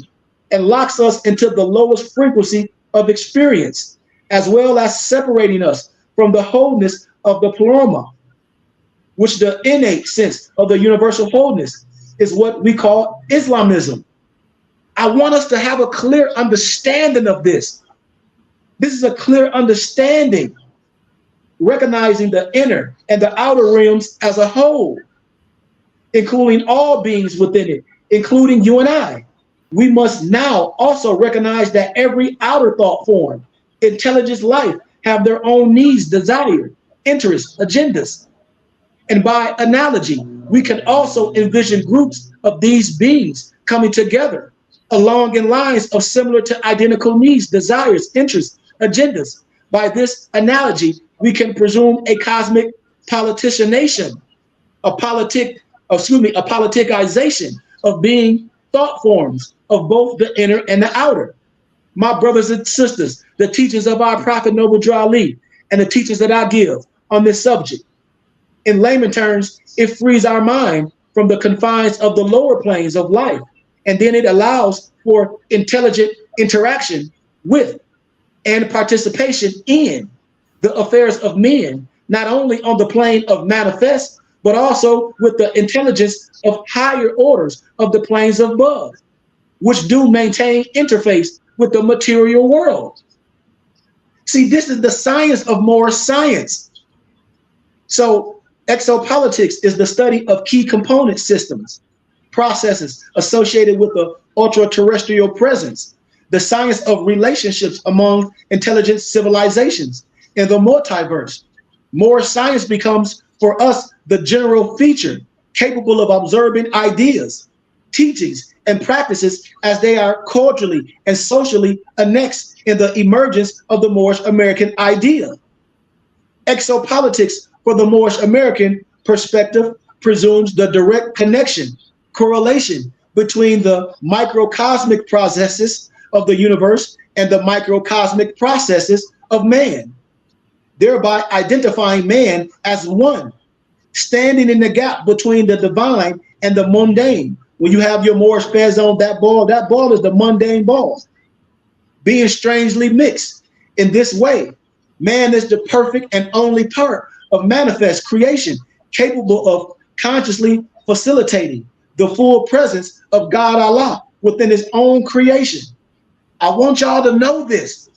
and locks us into the lowest frequency of experience, as well as separating us from the wholeness of the pleroma, which the innate sense of the universal wholeness is what we call Islamism. I want us to have a clear understanding of this. This is a clear understanding, recognizing the inner and the outer realms as a whole, including all beings within it, including you and I. We must now also recognize that every outer thought form, intelligence, life have their own needs, desires, interests, agendas. And by analogy, we can also envision groups of these beings coming together along in lines of similar to identical needs, desires, interests, agendas. By this analogy, we can presume a cosmic politicianation, a politicization of being thought forms of both the inner and the outer. My brothers and sisters, the teachings of our Prophet Noble Drew Ali and the teachings that I give on this subject, in layman terms, it frees our mind from the confines of the lower planes of life, and then it allows for intelligent interaction with and participation in the affairs of men, not only on the plane of manifest, but also with the intelligence of higher orders of the planes above, which do maintain interface with the material world. See, this is the science of more science. So exopolitics is the study of key component systems, processes associated with the ultra-terrestrial presence, the science of relationships among intelligent civilizations in the multiverse. More science becomes for us the general feature capable of observing ideas, teachings, and practices as they are culturally and socially annexed in the emergence of the Moorish American idea. Exopolitics for the Moorish American perspective presumes the direct connection, correlation between the microcosmic processes of the universe and the microcosmic processes of man, thereby identifying man as one, standing in the gap between the divine and the mundane. When you have your Moorish fez on that ball is the mundane ball, being strangely mixed. In this way, man is the perfect and only part of manifest creation, capable of consciously facilitating the full presence of God Allah within his own creation. I want y'all to know this.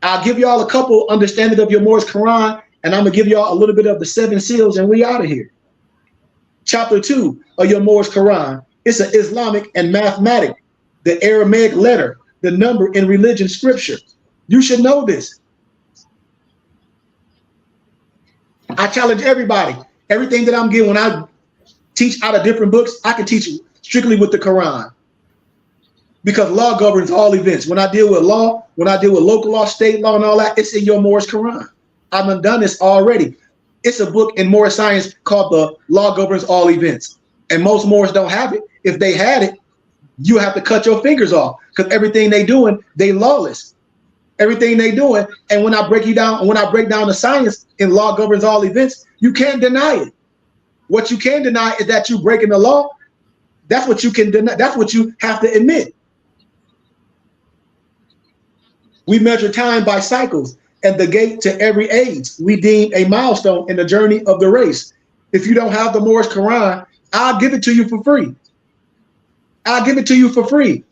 I'll give y'all a couple understanding of your Moorish Quran, and I'm gonna give y'all a little bit of the 7 seals, and we out of here. Chapter 2 of your Moorish Quran, it's an Islamic and mathematic, the Aramaic letter, the number in religion scripture. You should know this. I challenge everybody. Everything that I'm giving, when I teach out of different books, I can teach strictly with the Quran, because law governs all events. When I deal with law, when I deal with local law, state law, and all that, it's in your Moorish Quran. I've done this already. It's a book in Moorish science called The Law Governs All Events. And most Moors don't have it. If they had it, you have to cut your fingers off, because everything they doing, they lawless. Everything they doing. And when I break down the science in Law Governs All Events, you can't deny it. What you can deny is that you breaking the law. That's what you can deny. That's what you have to admit. We measure time by cycles, and the gate to every age. We deem a milestone in the journey of the race. If you don't have the Moorish Quran, I'll give it to you for free. I'll give it to you for free.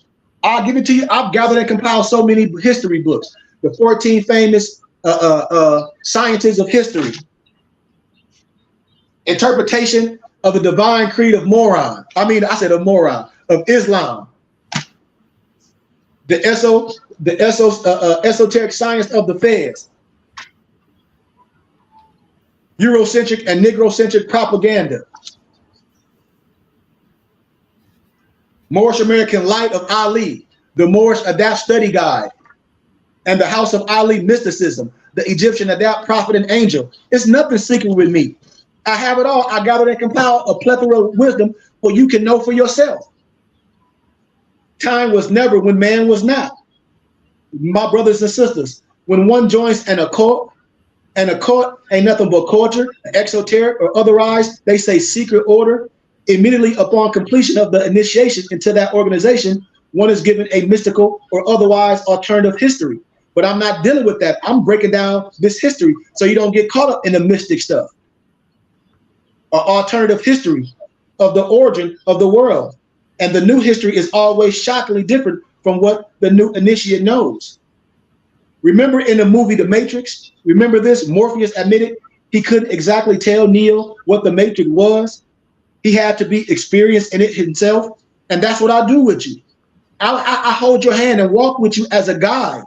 I'll give it to you. I've gathered and compiled so many history books. The 14 famous scientists of history. Interpretation of the divine creed of moron. Of Islam. The esoteric science of the feds. Eurocentric and Negrocentric propaganda. Moorish American Light of Ali, the Moorish Adapt Study Guide, and the House of Ali Mysticism, the Egyptian Adapt Prophet and Angel. It's nothing secret with me. I have it all. I gathered and compiled a plethora of wisdom for you can know for yourself. Time was never when man was not. My brothers and sisters, when one joins an occult ain't nothing but culture, exoteric or otherwise, they say secret order. Immediately upon completion of the initiation into that organization, one is given a mystical or otherwise alternative history. But I'm not dealing with that. I'm breaking down this history so you don't get caught up in the mystic stuff. Or alternative history of the origin of the world. And the new history is always shockingly different from what the new initiate knows. Remember in the movie The Matrix? Remember this? Morpheus admitted he couldn't exactly tell Neo what the Matrix was. He had to be experienced in it himself. And that's what I do with you. I hold your hand and walk with you as a guide.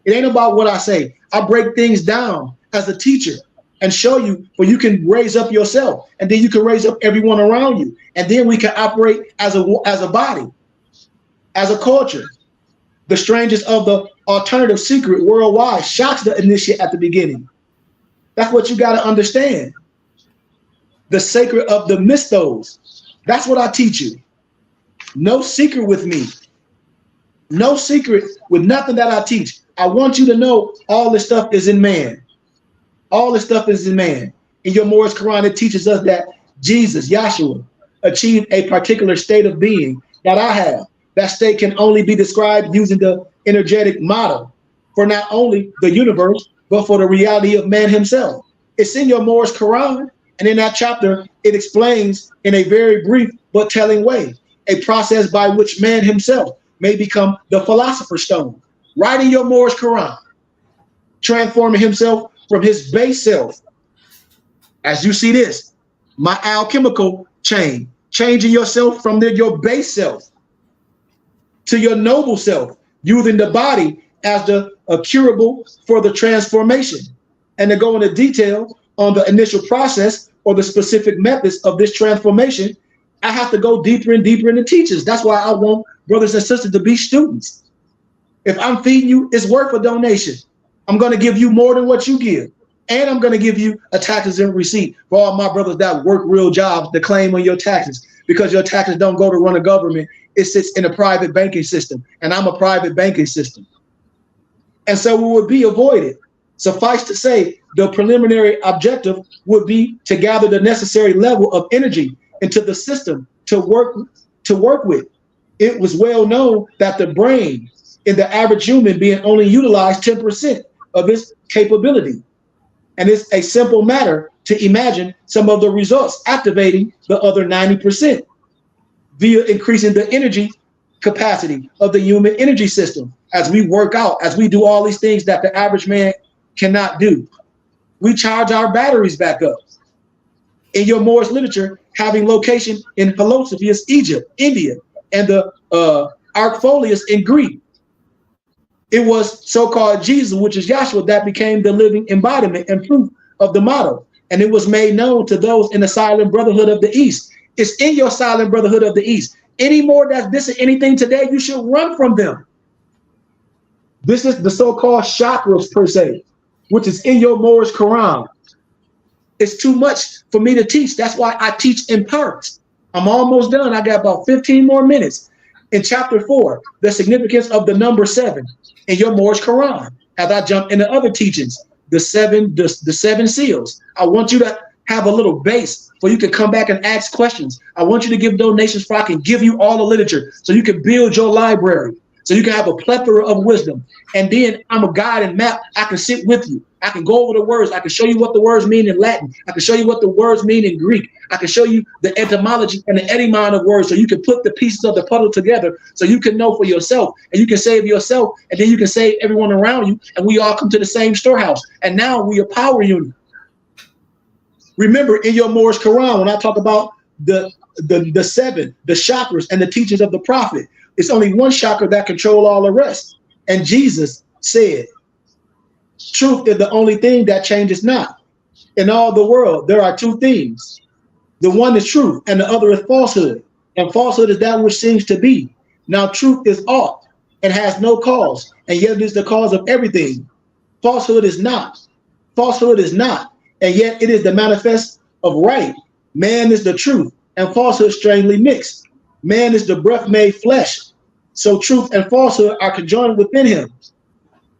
It ain't about what I say. I break things down as a teacher and show you where you can raise up yourself. And then you can raise up everyone around you. And then we can operate as a body, as a culture. The strangest of the alternative secret worldwide shocks the initiate at the beginning. That's what you got to understand. The sacred of the mystos. That's what I teach you. No secret with me. No secret with nothing that I teach. I want you to know all this stuff is in man. All this stuff is in man. In your Moorish Quran, it teaches us that Jesus, Yahshua, achieved a particular state of being that I have. That state can only be described using the energetic model for not only the universe, but for the reality of man himself. It's in your Moorish Quran. And in that chapter, it explains in a very brief but telling way, a process by which man himself may become the philosopher's stone, right in your Moorish Quran, transforming himself from his base self. As you see this, my alchemical chain, changing yourself from your base self to your noble self, using the body as the curable for the transformation. And to go into detail on the initial process or the specific methods of this transformation, I have to go deeper and deeper into teachers. That's why I want brothers and sisters to be students. If I'm feeding you, it's worth a donation. I'm going to give you more than what you give. And I'm going to give you a taxes and receipt for all my brothers that work real jobs to claim on your taxes, because your taxes don't go to run a government. It sits in a private banking system, and I'm a private banking system. And so we would be avoided. Suffice to say, the preliminary objective would be to gather the necessary level of energy into the system to work with. It was well known that the brain in the average human being only utilized 10% of its capability. And it's a simple matter to imagine some of the results activating the other 90% via increasing the energy capacity of the human energy system as we work out, as we do all these things that the average man cannot do. We charge our batteries back up. In your Moorish literature, having location in Heliopolis, Egypt, India, and the Archpholius in Greek, it was so-called Jesus, which is Yahshua, that became the living embodiment and proof of the model. And it was made known to those in the Silent Brotherhood of the East. It's in your Silent Brotherhood of the East. Any more that's dissing anything today, you should run from them. This is the so-called chakras per se, which is in your Moorish Quran. It's too much for me to teach. That's why I teach in parts. I'm almost done. I got about 15 more minutes. In chapter 4, the significance of the number 7 in your Moorish Quran. As I jump into other teachings, the seven seals. I want you to have a little base so you can come back and ask questions. I want you to give donations so I can give you all the literature so you can build your library. So you can have a plethora of wisdom. And then I'm a guide and map. I can sit with you. I can go over the words. I can show you what the words mean in Latin. I can show you what the words mean in Greek. I can show you the etymology and the etymon of words, so you can put the pieces of the puzzle together so you can know for yourself, and you can save yourself, and then you can save everyone around you, and we all come to the same storehouse. And now we a power unit. Remember, in your Moorish Quran, when I talk about the seven, the chakras and the teachings of the prophet, it's only one chakra that control all the rest. And Jesus said, truth is the only thing that changes not. In all the world, there are two things. The one is truth, and the other is falsehood. And falsehood is that which seems to be. Now, truth is aught and has no cause, and yet it is the cause of everything. Falsehood is not. Falsehood is not, and yet it is the manifest of right. Man is the truth, and falsehood strangely mixed. Man is the breath made flesh. So truth and falsehood are conjoined within him.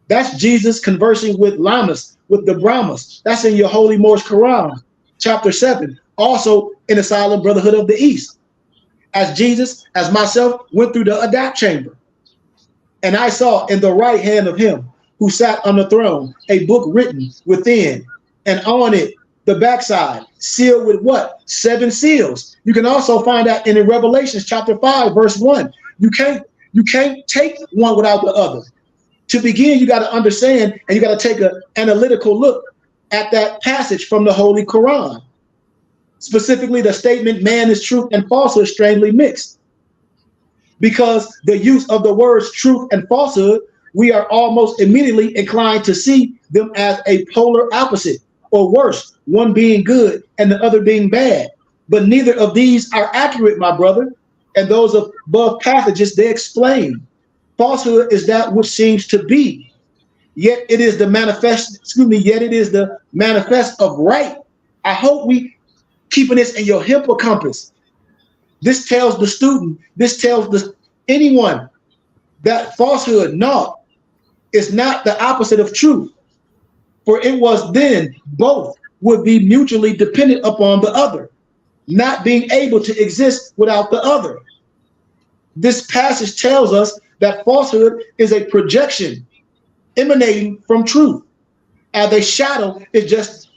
That's Jesus conversing with Lamas, with the Brahmas. That's in your Holy Moorish Quran, chapter 7. Also in the Silent Brotherhood of the East. As Jesus, as myself, went through the Adept chamber. And I saw in the right hand of him who sat on the throne a book written within, and on it the backside sealed with what? 7 seals. You can also find that in Revelations chapter 5, verse 1. You can't take one without the other. To begin, you got to understand, and you got to take an analytical look at that passage from the Holy Quran. Specifically, the statement, man is truth and falsehood strangely mixed. Because the use of the words truth and falsehood, we are almost immediately inclined to see them as a polar opposite, or worse, one being good and the other being bad. But neither of these are accurate, my brother. And those above passages, they explain. Falsehood is that which seems to be, yet it is the manifest of right. I hope we keeping this in your hippocampus. This tells the student, this tells anyone that falsehood, no, is not the opposite of truth. For it was then both would be mutually dependent upon the other, not being able to exist without the other. This passage tells us that falsehood is a projection emanating from truth, as a shadow is just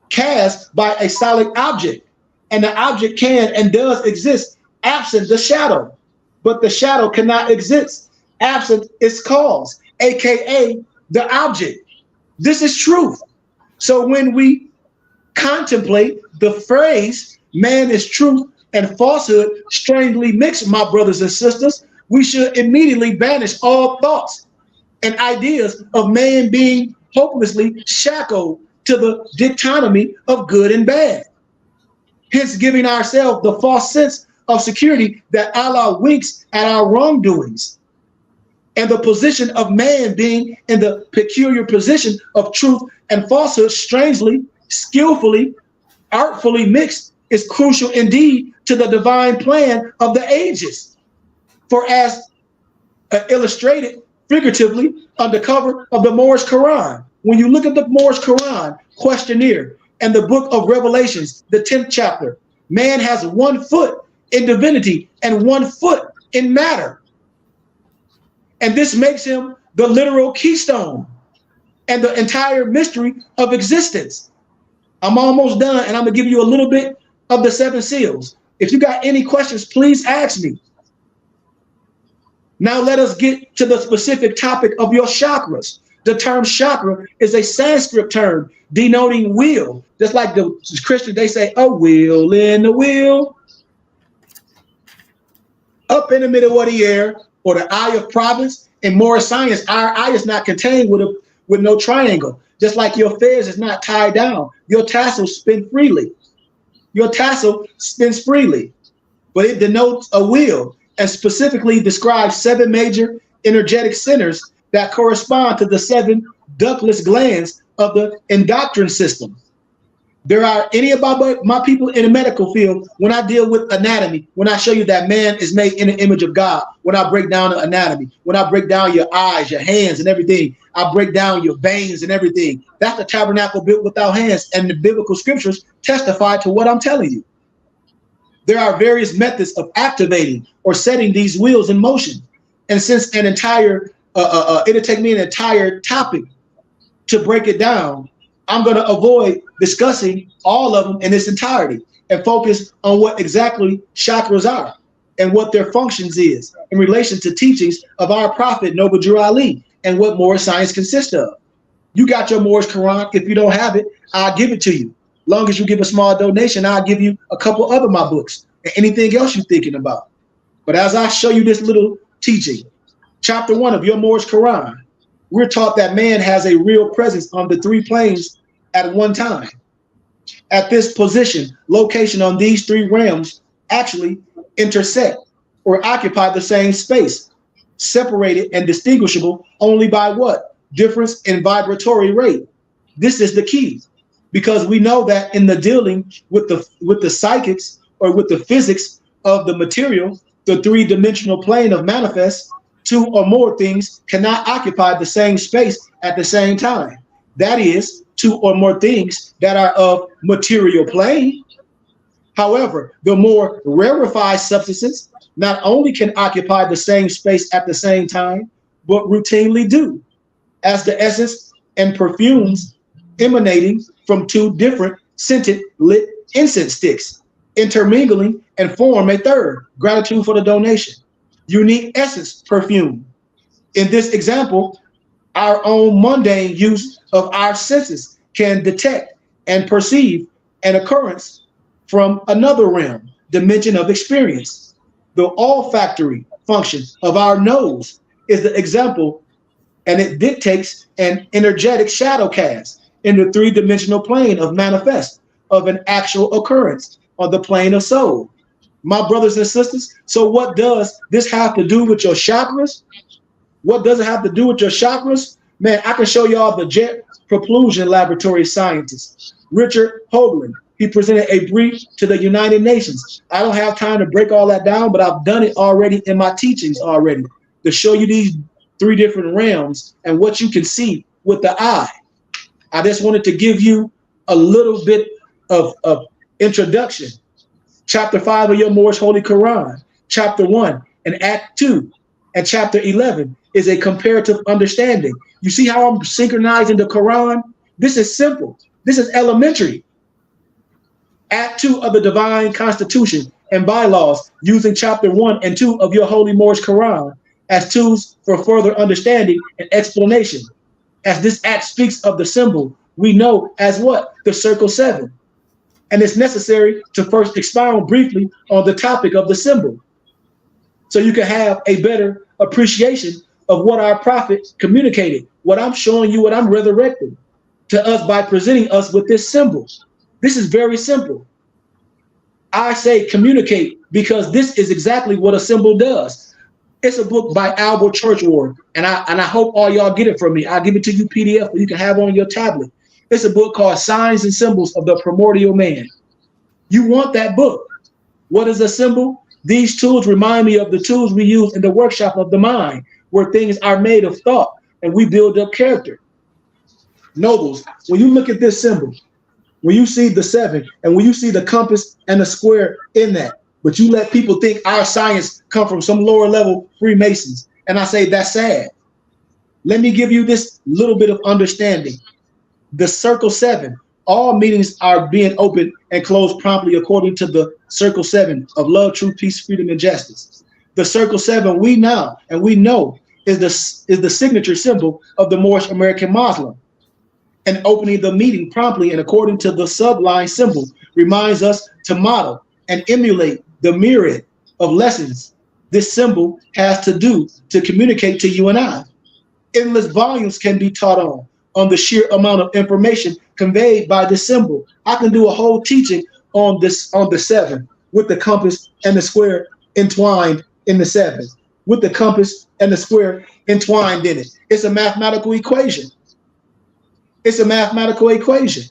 cast by a solid object, and the object can and does exist absent the shadow, but the shadow cannot exist absent its cause, aka the object. This is truth. So when we contemplate the phrase man is truth and falsehood strangely mixed, my brothers and sisters, we should immediately banish all thoughts and ideas of man being hopelessly shackled to the dichotomy of good and bad, hence giving ourselves the false sense of security that Allah winks at our wrongdoings, and the position of man being in the peculiar position of truth and falsehood strangely, skillfully, artfully mixed is crucial indeed to the divine plan of the ages. For as illustrated figuratively on the cover of the Moorish Quran, when you look at the Moorish Quran questionnaire and the book of Revelations, the 10th chapter, man has 1 foot in divinity and 1 foot in matter. And this makes him the literal keystone and the entire mystery of existence. I'm almost done, and I'm gonna give you a little bit of the 7 seals. If you got any questions, please ask me. Now let us get to the specific topic of your chakras. The term chakra is a Sanskrit term denoting wheel. Just like the Christians, they say a wheel in the wheel. Up in the middle of the air, or the eye of providence. In Moorish science, our eye is not contained with no triangle. Just like your feathers is not tied down. Your tassels spin freely. Your tassel spins freely, but it denotes a wheel and specifically describes 7 major energetic centers that correspond to the 7 ductless glands of the endocrine system. There are any about my people in the medical field, when I deal with anatomy, when I show you that man is made in the image of God, when I break down the anatomy, when I break down your eyes, your hands and everything, I break down your veins and everything. That's the tabernacle built without hands, and the biblical scriptures testify to what I'm telling you. There are various methods of activating or setting these wheels in motion, And since an entire, it'll take me an entire topic to break it down, I'm going to avoid discussing all of them in its entirety and focus on what exactly chakras are and what their functions is in relation to teachings of our prophet, Noble Drew Ali, and what Moorish science consists of. You got your Moorish Quran. If you don't have it, I'll give it to you. Long as you give a small donation, I'll give you a couple other my books and anything else you're thinking about. But as I show you this little teaching, chapter 1 of your Moorish Quran, we're taught that man has a real presence on the 3 planes at one time. At this position, location on these 3 realms actually intersect or occupy the same space, separated and distinguishable only by what? Difference in vibratory rate. This is the key, because we know that in the dealing with the psychics or with the physics of the material, the 3-dimensional plane of manifest, 2 or more things cannot occupy the same space at the same time. That is, 2 or more things that are of material plane. However, the more rarefied substances not only can occupy the same space at the same time, but routinely do, as the essence and perfumes emanating from 2 different scented lit incense sticks, intermingling and form a third. Gratitude for the donation. Unique essence perfume. In this example, our own mundane use of our senses can detect and perceive an occurrence from another realm, dimension of experience. The olfactory function of our nose is the example, and it dictates an energetic shadow cast in the 3-dimensional plane of manifest of an actual occurrence on the plane of soul. My brothers and sisters, so what does this have to do with your chakras? What does it have to do with your chakras? Man, I can show y'all the Jet Propulsion Laboratory scientist, Richard Hoagland. He presented a brief to the United Nations. I don't have time to break all that down, but I've done it already in my teachings already to show you these 3 different realms and what you can see with the eye. I just wanted to give you a little bit of introduction. Chapter 5 of your Moorish Holy Quran, chapter 1 and Act 2 and chapter 11 is a comparative understanding. You see how I'm synchronizing the Quran? This is simple. This is elementary. Act 2 of the Divine Constitution and Bylaws, using chapter 1 and 2 of your Holy Moorish Quran as tools for further understanding and explanation. As this act speaks of the symbol we know as what? The circle 7. And it's necessary to first expound briefly on the topic of the symbol, so you can have a better appreciation of what our prophet communicated, what I'm showing you, what I'm resurrecting to us by presenting us with this symbol. This is very simple. I say communicate because this is exactly what a symbol does. It's a book by Albert Churchward, and I hope all y'all get it from me. I'll give it to you PDF, or you can have on your tablet. It's a book called Signs and Symbols of the Primordial Man. You want that book. What is a symbol? These tools remind me of the tools we use in the workshop of the mind, where things are made of thought and we build up character. Nobles, when you look at this symbol, when you see the 7 and when you see the compass and the square in that, but you let people think our science come from some lower level Freemasons, and I say that's sad. Let me give you this little bit of understanding. The circle 7, all meanings are being opened and closed promptly according to the circle 7 of love, truth, peace, freedom, and justice. The circle 7 we know is the signature symbol of the Moorish American Muslim. And opening the meeting promptly and according to the subline symbol reminds us to model and emulate the myriad of lessons this symbol has to do to communicate to you and I. Endless volumes can be taught on the sheer amount of information conveyed by this symbol. I can do a whole teaching on this, on the 7, with the compass and the square entwined in the 7, with the compass and the square entwined in it. It's a mathematical equation. It's a mathematical equation,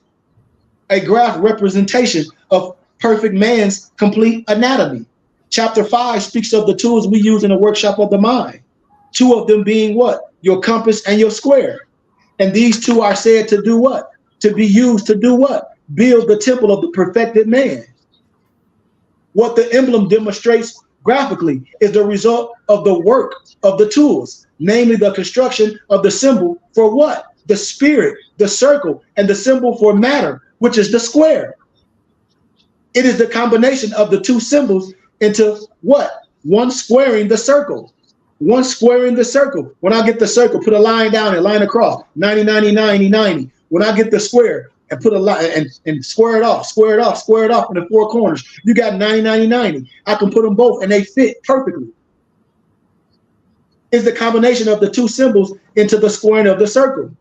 a graph representation of perfect man's complete anatomy. Chapter 5 speaks of the tools we use in the workshop of the mind. 2 of them being what? Your compass and your square. And these 2 are said to do what? To be used to do what? Build the temple of the perfected man. What the emblem demonstrates graphically is the result of the work of the tools, namely the construction of the symbol for what? The spirit, the circle, and the symbol for matter, which is the square. It is the combination of the two symbols into what? One squaring the circle. One squaring the circle. When I get the circle, put a line down and line across. 90, 90, 90, 90. When I get the square and put a line and square it off in the four corners, you got 90, 90, 90. I can put them both and they fit perfectly. It's the combination of the two symbols into the squaring of the circle,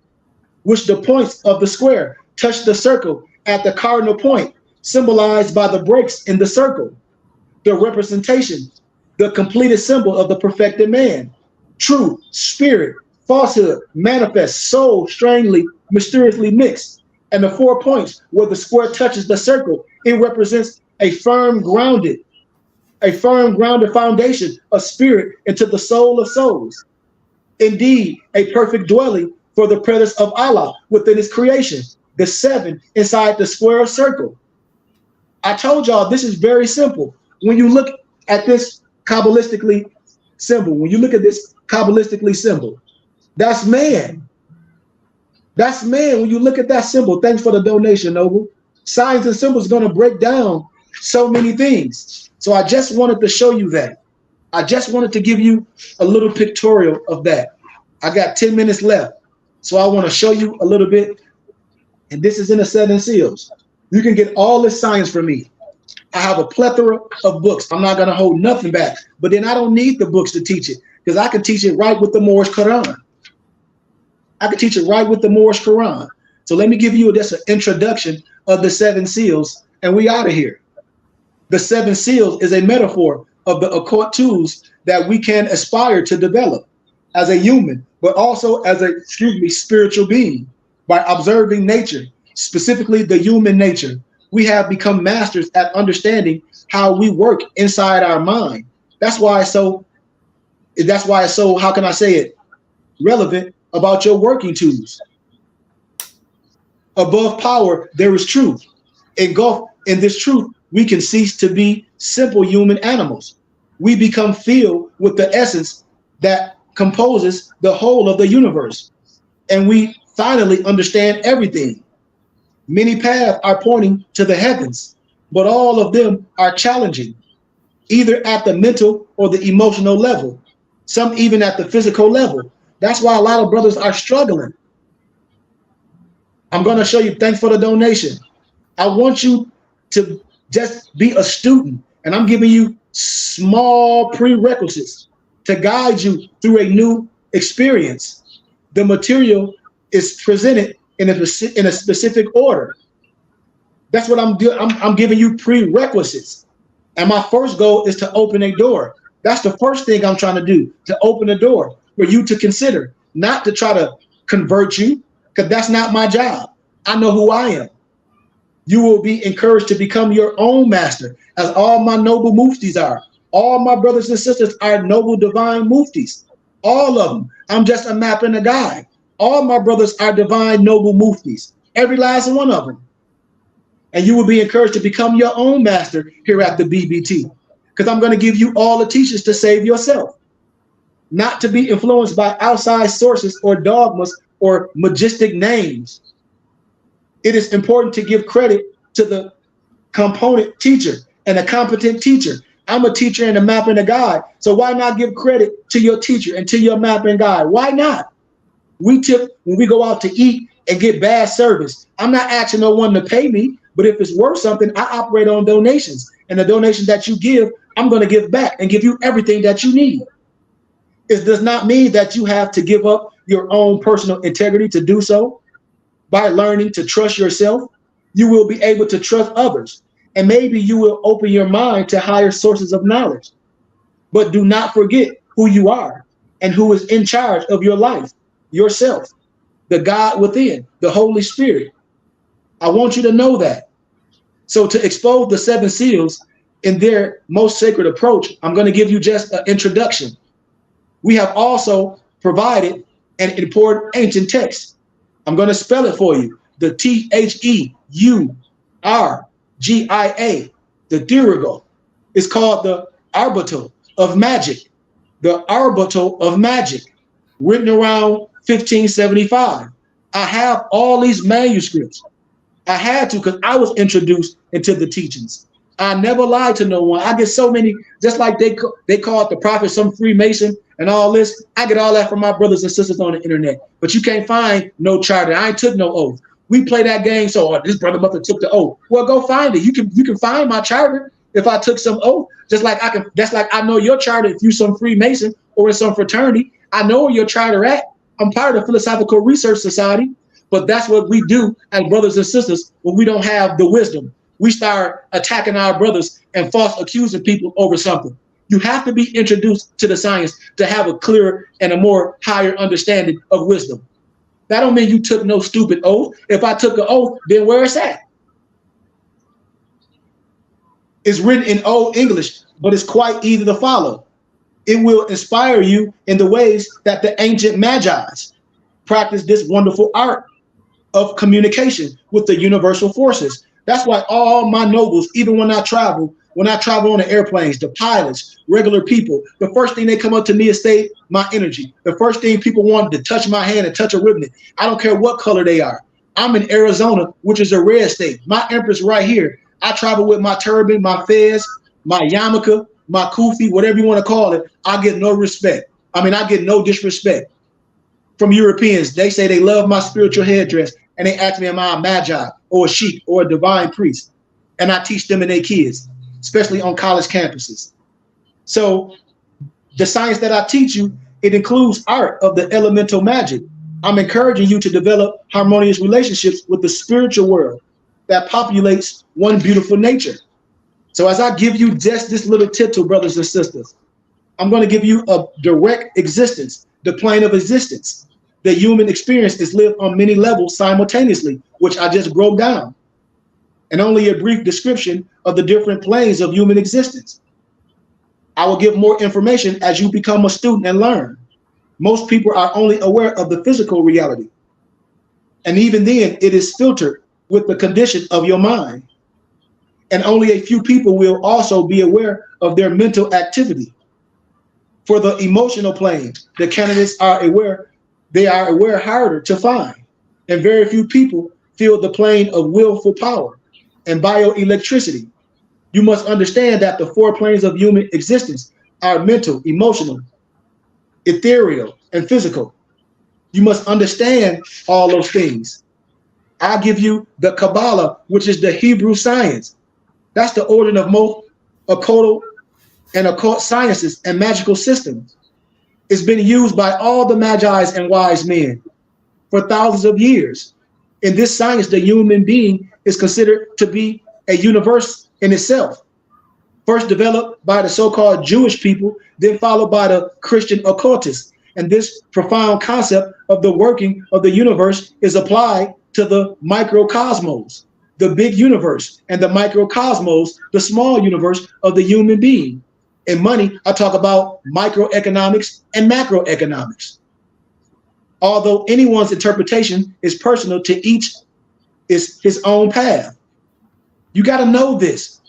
which the points of the square touch the circle at the cardinal point, symbolized by the breaks in the circle. The representation, the completed symbol of the perfected man. Truth, spirit, falsehood, manifest, soul, strangely, mysteriously mixed. And the 4 points where the square touches the circle, it represents a firm grounded foundation of spirit into the soul of souls. Indeed, a perfect dwelling for the presence of Allah within his creation. The 7 inside the square circle. I told y'all this is very simple. When you look at this Kabbalistically symbol, that's man. That's man. When you look at that symbol, thanks for the donation, Noble. Signs and symbols are going to break down so many things. So I just wanted to show you that. I just wanted to give you a little pictorial of that. I got 10 minutes left. So I want to show you a little bit. And this is in the 7 seals. You can get all this science from me. I have a plethora of books. I'm not going to hold nothing back. But then I don't need the books to teach it, because I can teach it right with the Moorish Quran. So let me give you just an introduction of the 7 seals, and we out of here. The 7 seals is a metaphor of the occult tools that we can aspire to develop as a human, but also as a, spiritual being. By observing nature, specifically the human nature, we have become masters at understanding how we work inside our mind. That's why it's so, how can I say it, relevant about your working tools. Above power, there is truth. Engulfed in this truth, we can cease to be simple human animals. We become filled with the essence that composes the whole of the universe. And we finally understand everything. Many paths are pointing to the heavens, but all of them are challenging, either at the mental or the emotional level, some even at the physical level. That's why a lot of brothers are struggling. I'm going to show you, thanks for the donation. I want you to just be a student, and I'm giving you small prerequisites to guide you through a new experience. The material is presented in a specific order. That's what I'm doing. I'm giving you prerequisites. And my first goal is to open a door. That's the first thing I'm trying to do, to open a door for you to consider, not to try to convert you, because that's not my job. I know who I am. You will be encouraged to become your own master, as all my noble muftis are. All my brothers and sisters are noble divine muftis. All of them. I'm just a map and a guide. All my brothers are divine noble muftis. Every last one of them. And you will be encouraged to become your own master here at the BBT. Because I'm going to give you all the teachings to save yourself. Not to be influenced by outside sources or dogmas or majestic names. It is important to give credit to the component teacher and a competent teacher. I'm a teacher and a map and a guide. So why not give credit to your teacher and to your map and guide? Why not? We tip when we go out to eat and get bad service. I'm not asking no one to pay me, but if it's worth something, I operate on donations. And the donation that you give, I'm going to give back and give you everything that you need. It does not mean that you have to give up your own personal integrity to do so. By learning to trust yourself, you will be able to trust others. And maybe you will open your mind to higher sources of knowledge. But do not forget who you are and who is in charge of your life. Yourself, the God within, the Holy Spirit. I want you to know that. So to expose the 7 seals in their most sacred approach, I'm going to give you just an introduction. We have also provided an important ancient text. I'm going to spell it for you. The THEURGIA, the Dirigo. It's called the ABBOT of magic, the ABBOT of magic, written around 1575. I have all these manuscripts. I had to because I was introduced into the teachings. I never lied to no one. I get so many, just like they call it the prophet, some Freemason and all this. I get all that from my brothers and sisters on the internet. But you can't find no charter. I ain't took no oath. We play that game, so this brother must have took the oath. Well, go find it. You can find my charter if I took some oath. Just like I can. That's like I know your charter if you some Freemason or in some fraternity. I know where your charter at. I'm part of the Philosophical Research Society. But that's what we do as brothers and sisters when we don't have the wisdom. We start attacking our brothers and false accusing people over something. You have to be introduced to the science to have a clearer and a more higher understanding of wisdom. That don't mean you took no stupid oath. If I took an oath, then where it's at? It's written in Old English, but it's quite easy to follow. It will inspire you in the ways that the ancient Magi's practiced this wonderful art of communication with the universal forces. That's why all my nobles, even when I travel on the airplanes, the pilots, regular people, the first thing they come up to me is say my energy. The first thing people want to touch my hand and touch a ribbon. I don't care what color they are. I'm in Arizona, which is a red state. My empress right here. I travel with my turban, my fez, my yarmulke, my kufi, whatever you want to call it. I get no respect. I mean, I get no disrespect from Europeans. They say they love my spiritual headdress, and they ask me, am I a magi or a sheik or a divine priest? And I teach them and their kids, especially on college campuses. So the science that I teach you, it includes art of the elemental magic. I'm encouraging you to develop harmonious relationships with the spiritual world that populates one beautiful nature. So as I give you just this little tittle, brothers and sisters, I'm going to give you a direct existence, the plane of existence. The human experience is lived on many levels simultaneously, which I just broke down, and only a brief description of the different planes of human existence. I will give more information as you become a student and learn. Most people are only aware of the physical reality, and even then it is filtered with the condition of your mind. And only a few people will also be aware of their mental activity. For the emotional plane, the candidates are aware. They are aware harder to find, and very few people feel the plane of willful power and bioelectricity. You must understand that the 4 planes of human existence are mental, emotional, ethereal, and physical. You must understand all those things. I give you the Kabbalah, which is the Hebrew science. That's the origin of most occult and occult sciences and magical systems. It's been used by all the Magi's and wise men for thousands of years. In this science, the human being is considered to be a universe in itself. First developed by the so-called Jewish people, then followed by the Christian occultists. And this profound concept of the working of the universe is applied to the microcosmos, the big universe, and the microcosmos, the small universe of the human being. In money, I talk about microeconomics and macroeconomics. Although anyone's interpretation is personal to each is his own path. You got to know this.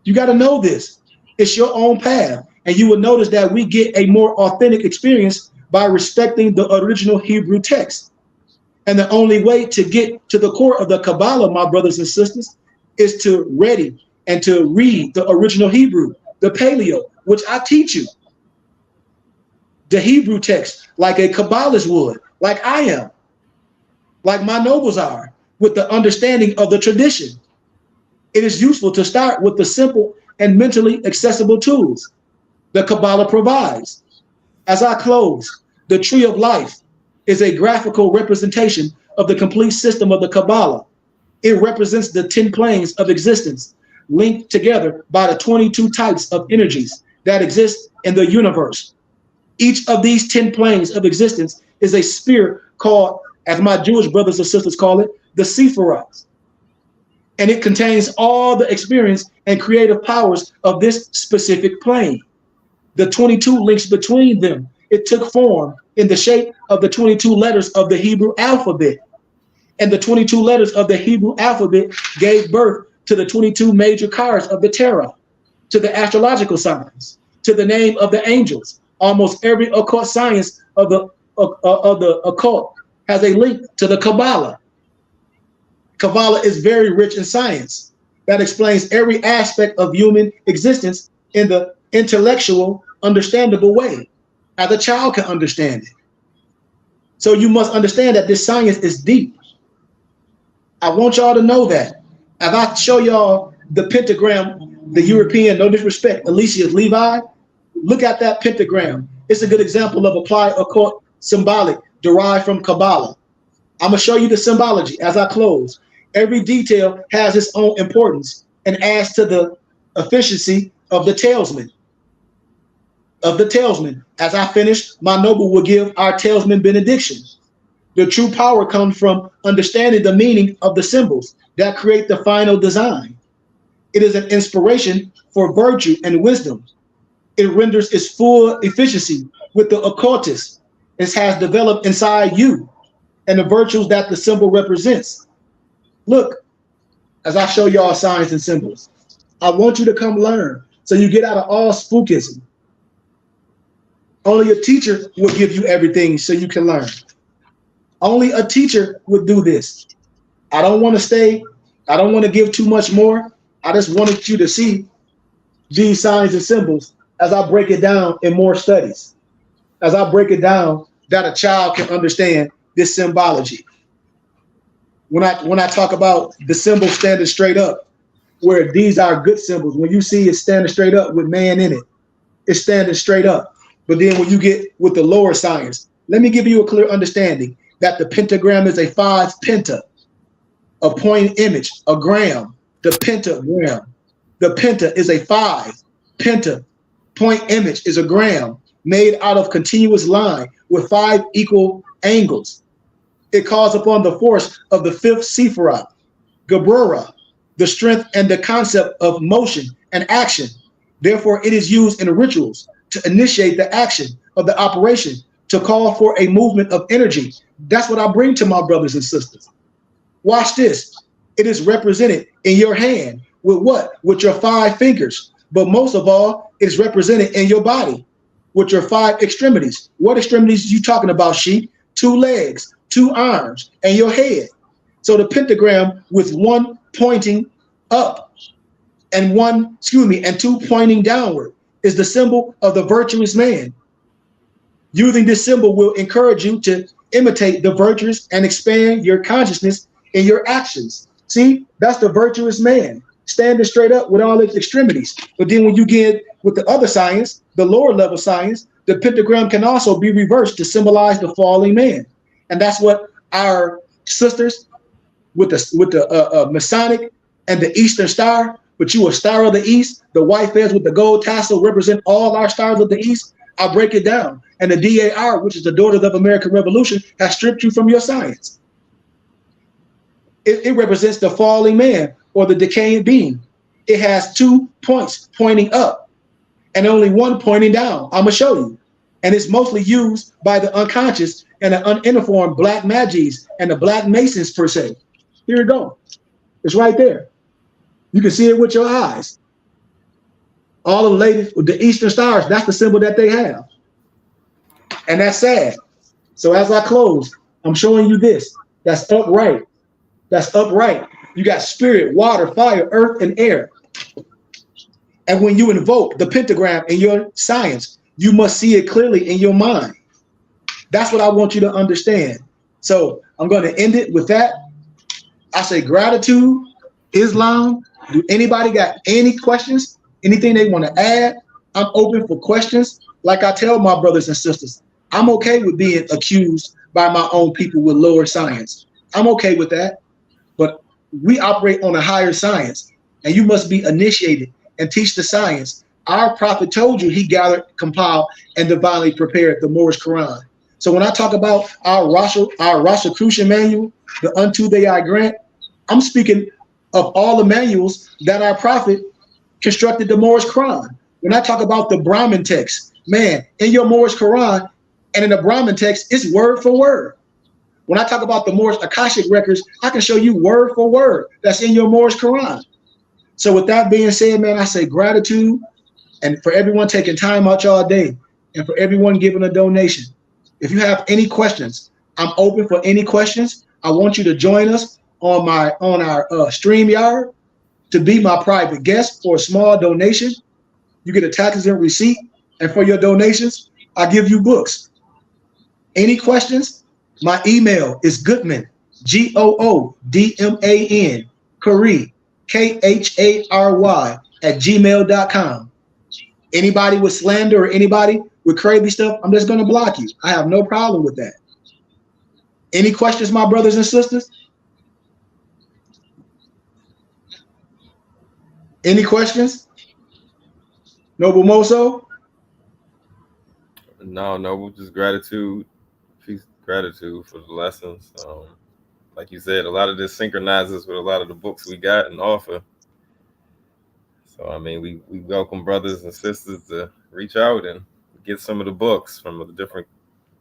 You got to know this. It's your own path. And you will notice that we get a more authentic experience by respecting the original Hebrew text. And the only way to get to the core of the Kabbalah, my brothers and sisters, is to ready and to read the original Hebrew, the Paleo, which I teach you. The Hebrew text, like a Kabbalist would, like I am, like my nobles are, with the understanding of the tradition. It is useful to start with the simple and mentally accessible tools the Kabbalah provides. As I close, the tree of life is a graphical representation of the complete system of the Kabbalah. It represents the 10 planes of existence linked together by the 22 types of energies that exist in the universe. Each of these 10 planes of existence is a sphere called, as my Jewish brothers and sisters call it, the Sephiroth. And it contains all the experience and creative powers of this specific plane. The 22 links between them, it took form in the shape of the 22 letters of the Hebrew alphabet. And the 22 letters of the Hebrew alphabet gave birth to the 22 major cards of the Torah. to the astrological signs, to the name of the angels. Almost every occult science of the occult has a link to the Kabbalah. Kabbalah is very rich in science that explains every aspect of human existence in the intellectual, understandable way, as a child can understand it. So you must understand that this science is deep. I want y'all to know that. As I show y'all the pentagram, the European, no disrespect, Alicius Levi, look at that pentagram. It's a good example of applied occult symbolic derived from Kabbalah. I'm gonna show you the symbology as I close. Every detail has its own importance and adds to the efficiency of the talesman. As I finish, my noble will give our talesman benediction. The true power comes from understanding the meaning of the symbols that create the final design. It is an inspiration for virtue and wisdom. It renders its full efficiency with the occultist. It has developed inside you and the virtues that the symbol represents. Look, as I show y'all signs and symbols, I want you to come learn so you get out of all spookism. Only a teacher will give you everything so you can learn. Only a teacher would do this. I don't want to give too much more. I just wanted you to see these signs and symbols as I break it down in more studies. As I break it down, that a child can understand this symbology. When I talk about the symbol standing straight up, where these are good symbols, when you see it standing straight up with man in it, it's standing straight up. But then when you get with the lower science, let me give you a clear understanding that the pentagram is a 5 penta, a point image, a gram, the pentagram. The penta is a 5 penta, point image is a gram made out of continuous line with 5 equal angles. It calls upon the force of the 5th Sephirah, Geburah, the strength and the concept of motion and action. Therefore, it is used in rituals to initiate the action of the operation, to call for a movement of energy. That's what I bring to my brothers and sisters. Watch this. It is represented in your hand with what? With your 5 fingers. But most of all, it is represented in your body with your 5 extremities. What extremities are you talking about, Sheik? 2 legs, 2 arms, and your head. So the pentagram with 1 pointing up and 2 pointing downward is the symbol of the virtuous man. Using this symbol will encourage you to imitate the virtuous and expand your consciousness in your actions. See, that's the virtuous man, standing straight up with all its extremities. But then when you get with the other science, the lower level science, the pentagram can also be reversed to symbolize the falling man. And that's what our sisters with the Masonic and the Eastern Star, but you a star of the East, the white fez with the gold tassel represent all our stars of the East. I'll break it down. And the DAR, which is the Daughters of American Revolution, has stripped you from your science. It represents the falling man or the decaying being. It has 2 points pointing up and only 1 pointing down. I'm gonna show you. And it's mostly used by the unconscious and the uninformed black magis and the black masons per se. Here we go. It's right there. You can see it with your eyes. All the ladies with the Eastern Stars, that's the symbol that they have. And that's sad. So as I close, I'm showing you this. That's upright. That's upright. You got spirit, water, fire, earth, and air. And when you invoke the pentagram in your science, you must see it clearly in your mind. That's what I want you to understand. So I'm going to end it with that. I say gratitude, Islam. Do anybody got any questions? Anything they want to add? I'm open for questions. Like I tell my brothers and sisters, I'm okay with being accused by my own people with lower science. I'm okay with that. But we operate on a higher science, and you must be initiated and teach the science. Our prophet told you he gathered, compiled, and divinely prepared the Moorish Quran. So when I talk about our Rosicrucian manual, the Unto Thee I Grant, I'm speaking of all the manuals that our prophet constructed the Moorish Quran. When I talk about the Brahmin text, man, in your Moorish Quran and in the Brahmin text, it's word for word. When I talk about the Moorish Akashic records, I can show you word for word that's in your Moorish Quran. So with that being said, man, I say gratitude, and for everyone taking time out y'all day, and for everyone giving a donation. If you have any questions, I'm open for any questions. I want you to join us on our StreamYard to be my private guest for a small donation. You get a tax-exempt receipt, and for your donations, I give you books. Any questions? My email is Goodman, GOODMAN, KHARY, KHARY @gmail.com. Anybody with slander or anybody with crazy stuff, I'm just going to block you. I have no problem with that. Any questions, my brothers and sisters? Any questions? Noble Moso? No, just gratitude. Peace, gratitude for the lessons. Like you said, a lot of this synchronizes with a lot of the books we got and offer. So, I mean, we welcome brothers and sisters to reach out and get some of the books from the different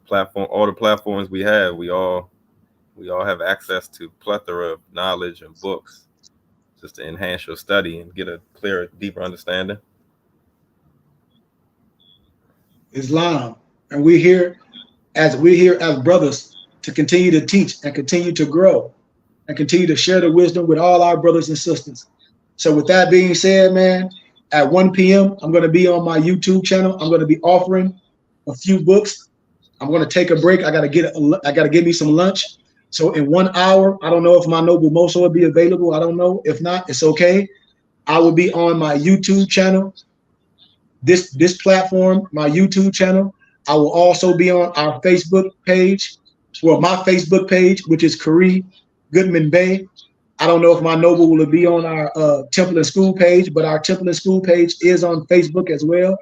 platform, all the platforms we have. We all have access to a plethora of knowledge and books just to enhance your study and get a clearer, deeper understanding. Islam. And we're here as brothers to continue to teach and continue to grow and continue to share the wisdom with all our brothers and sisters. So with that being said, man, at 1 p.m., I'm going to be on my YouTube channel. I'm going to be offering a few books. I'm going to take a break. I got to give me some lunch. So in 1 hour, I don't know if my Noble Moso will be available. I don't know. If not, it's okay. I will be on my YouTube channel. This platform, my YouTube channel. I will also be on our Facebook page, well, my Facebook page, which is KHARY Goodman Bay. I don't know if my Noble will be on our Temple and School page, but our Temple and School page is on Facebook as well.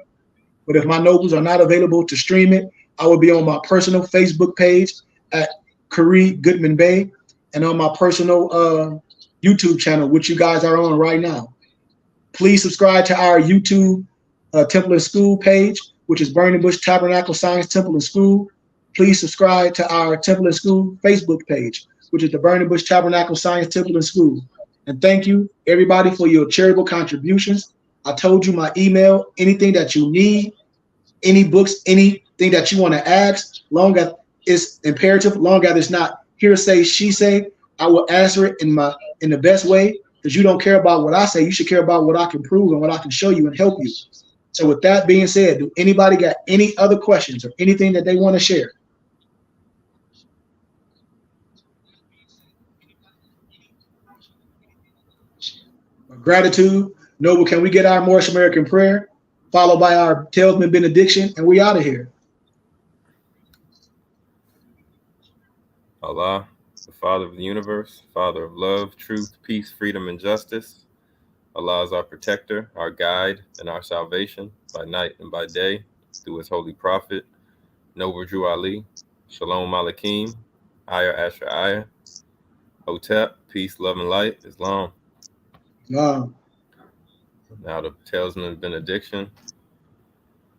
But if my Nobles are not available to stream it, I will be on my personal Facebook page at KHARY Goodman Bay and on my personal YouTube channel, which you guys are on right now. Please subscribe to our YouTube Temple and School page, which is Burning Bush Tabernacle Science Temple and School. Please subscribe to our Temple and School Facebook page, which is the Burning Bush Tabernacle Science Temple and School. And thank you, everybody, for your charitable contributions. I told you my email, anything that you need, any books, anything that you want to ask, long as it's imperative, long as it's not hearsay, she say, I will answer it in the best way, because you don't care about what I say. You should care about what I can prove and what I can show you and help you. So with that being said, do anybody got any other questions or anything that they want to share? Gratitude. Noble, can we get our Moorish American prayer, followed by our Talesman benediction, and we out of here. Allah, the Father of the universe, Father of love, truth, peace, freedom, and justice. Allah is our protector, our guide, and our salvation by night and by day through his holy prophet, Noble Drew Ali, Shalom Malakim, Ayah Asher Ayah, Hotep, peace, love, and light, Islam. Wow. Now the Talesman benediction.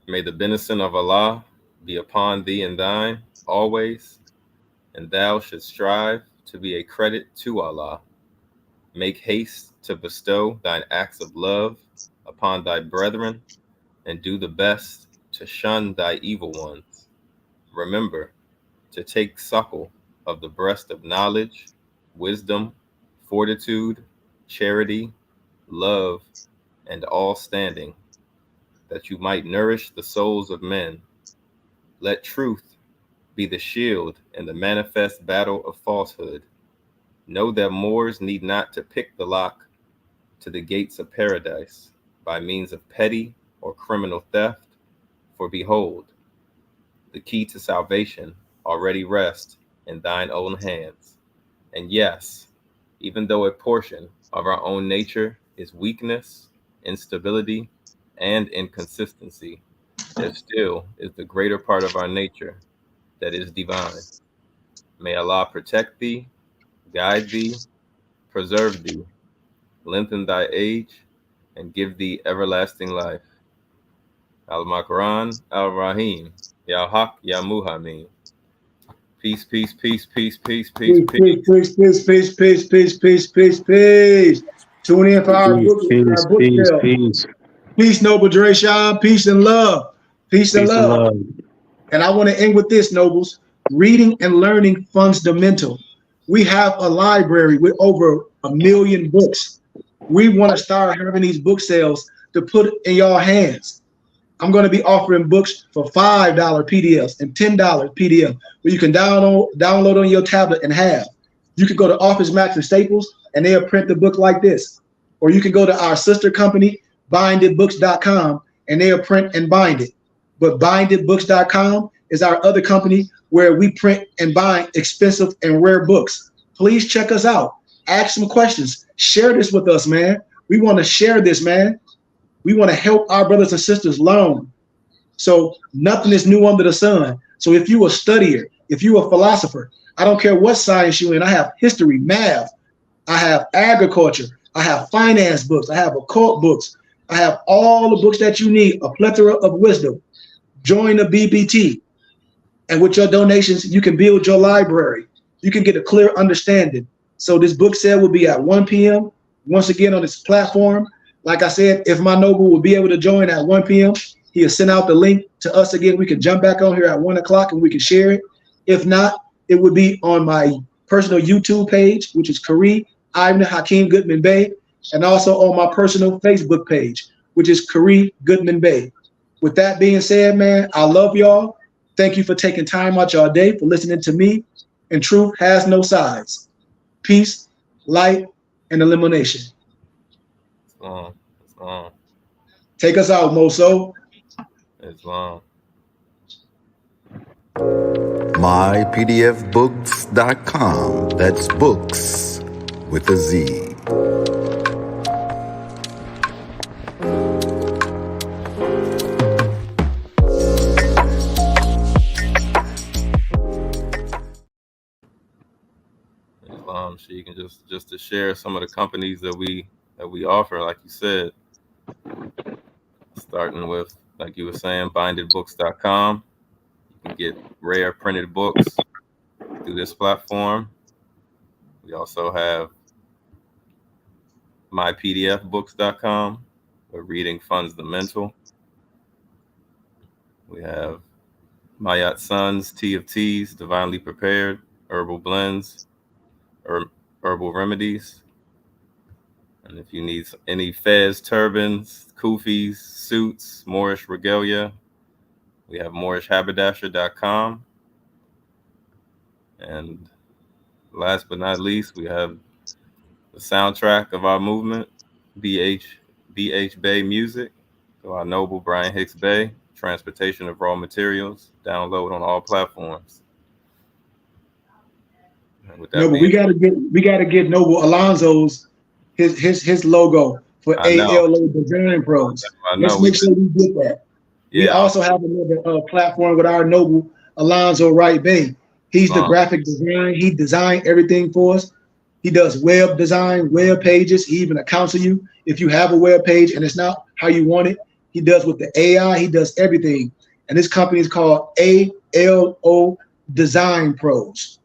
May the benison of Allah be upon thee and thine always, and thou shouldst strive to be a credit to Allah. Make haste to bestow thine acts of love upon thy brethren, and do the best to shun thy evil ones. Remember to take suckle of the breast of knowledge, wisdom, fortitude, charity, love, and all standing, that you might nourish the souls of men. Let truth be the shield in the manifest battle of falsehood. Know that Moors need not to pick the lock to the gates of paradise by means of petty or criminal theft, for behold, the key to salvation already rests in thine own hands. And yes, even though a portion of our own nature is weakness, instability, and inconsistency, there still is the greater part of our nature that is divine. May Allah protect thee, guide thee, preserve thee, lengthen thy age, and give thee everlasting life. Al-Makran, Al-Rahim, Ya Haq, Ya Muhammin. Peace, peace, peace, peace, peace, peace, peace. Peace, peace, peace, peace, peace, peace, peace, peace. Tune in for our book sale. Peace. Peace, Noble Drayshawn. Peace and love. Peace and love. And I want to end with this, Nobles. Reading and learning fundamental. We have a library with over 1 million books. We want to start having these book sales to put in your hands. I'm going to be offering books for $5 PDFs and $10 PDF where you can download on your tablet and have. You can go to Office Max and Staples and they'll print the book like this. Or you can go to our sister company, bindedbooks.com, and they'll print and bind it. But bindedbooks.com is our other company where we print and bind expensive and rare books. Please check us out. Ask some questions. Share this with us, man. We want to share this, man. We want to help our brothers and sisters learn. So nothing is new under the sun. So if you're a studier, if you're a philosopher, I don't care what science you're in. I have history, math. I have agriculture. I have finance books. I have occult books. I have all the books that you need, a plethora of wisdom. Join the BBT. And with your donations, you can build your library. You can get a clear understanding. So this book sale will be at 1 p.m. Once again on this platform. Like I said, if my noble will be able to join at 1 p.m., he'll send out the link to us again. We can jump back on here at 1 o'clock and we can share it. If not, it would be on my personal YouTube page, which is KHARY, IBNA Hakeem Goodman Bey, and also on my personal Facebook page, which is KHARY Goodman Bey. With that being said, man, I love y'all. Thank you for taking time out your day, for listening to me. And truth has no sides. Peace, light, and elimination. It's long. Take us out, Moso. It's long. mypdfbooks.com. That's books with a Z. So you can just to share some of the companies that we offer, like you said, starting with, like you were saying, bindedbooks.com. You can get rare printed books through this platform. We also have mypdfbooks.com, where reading fundamental. We have Mayat Sun's Tea of Teas, Divinely Prepared, Herbal Blends, Herbal Remedies. And if you need any fez, turbans, kufis, suits, Moorish regalia, we have moorishhaberdasher.com. And last but not least, we have the soundtrack of our movement, BH Bay Music, so our noble Brian Hicks Bay, transportation of raw materials, download on all platforms. No, but we gotta get Noble Alonzo's his logo for ALO Design Pros. Let's make sure we get that. Yeah. We also have another platform with our Noble Alonzo Wright Bay. He's the graphic design. He designed everything for us. He does web design, web pages. He even counsel you if you have a web page and it's not how you want it. He does with the AI. He does everything. And this company is called ALO Design Pros.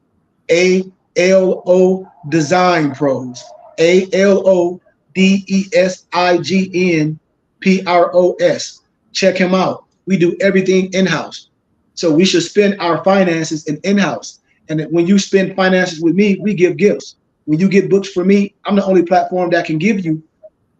ALO Design Pros. ALODESIGNPROS. Check him out. We do everything in-house. So we should spend our finances in-house. And when you spend finances with me, we give gifts. When you get books from me, I'm the only platform that can give you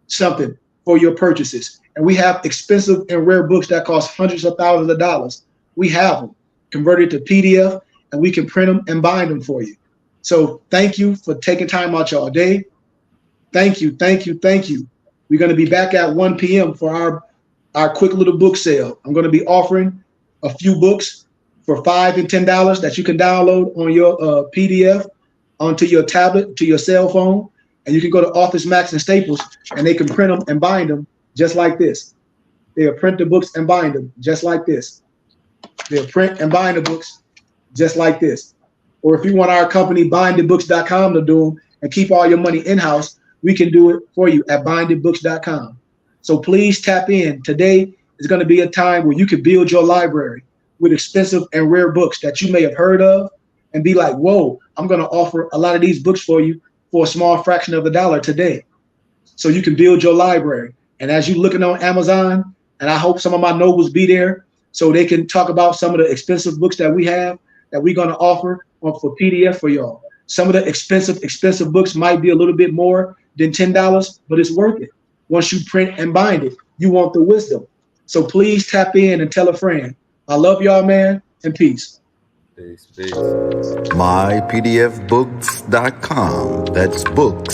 something for your purchases. And we have expensive and rare books that cost hundreds of thousands of dollars. We have them converted to PDF, and we can print them and bind them for you. So thank you for taking time out your day. Thank you, thank you, thank you. We're going to be back at 1 p.m. for our quick little book sale. I'm going to be offering a few books for $5 and $10 that you can download on your PDF onto your tablet, to your cell phone, and you can go to Office Max and Staples, and they can print them and bind them just like this. They'll print the books and bind them just like this. They'll print and bind the books just like this. Or if you want our company, bindedbooks.com, to do them and keep all your money in-house, we can do it for you at bindedbooks.com. So please tap in. Today is going to be a time where you can build your library with expensive and rare books that you may have heard of and be like, whoa, I'm going to offer a lot of these books for you for a small fraction of $1 today. so you can build your library. And as you're looking on Amazon, and I hope some of my nobles be there so they can talk about some of the expensive books that we have that we're going to offer for PDF for y'all. Some of the expensive books might be a little bit more than $10, but it's worth it. Once you print and bind it, you want the wisdom. So please tap in and tell a friend. I love y'all, man, and peace. Peace. mypdfbooks.com. That's books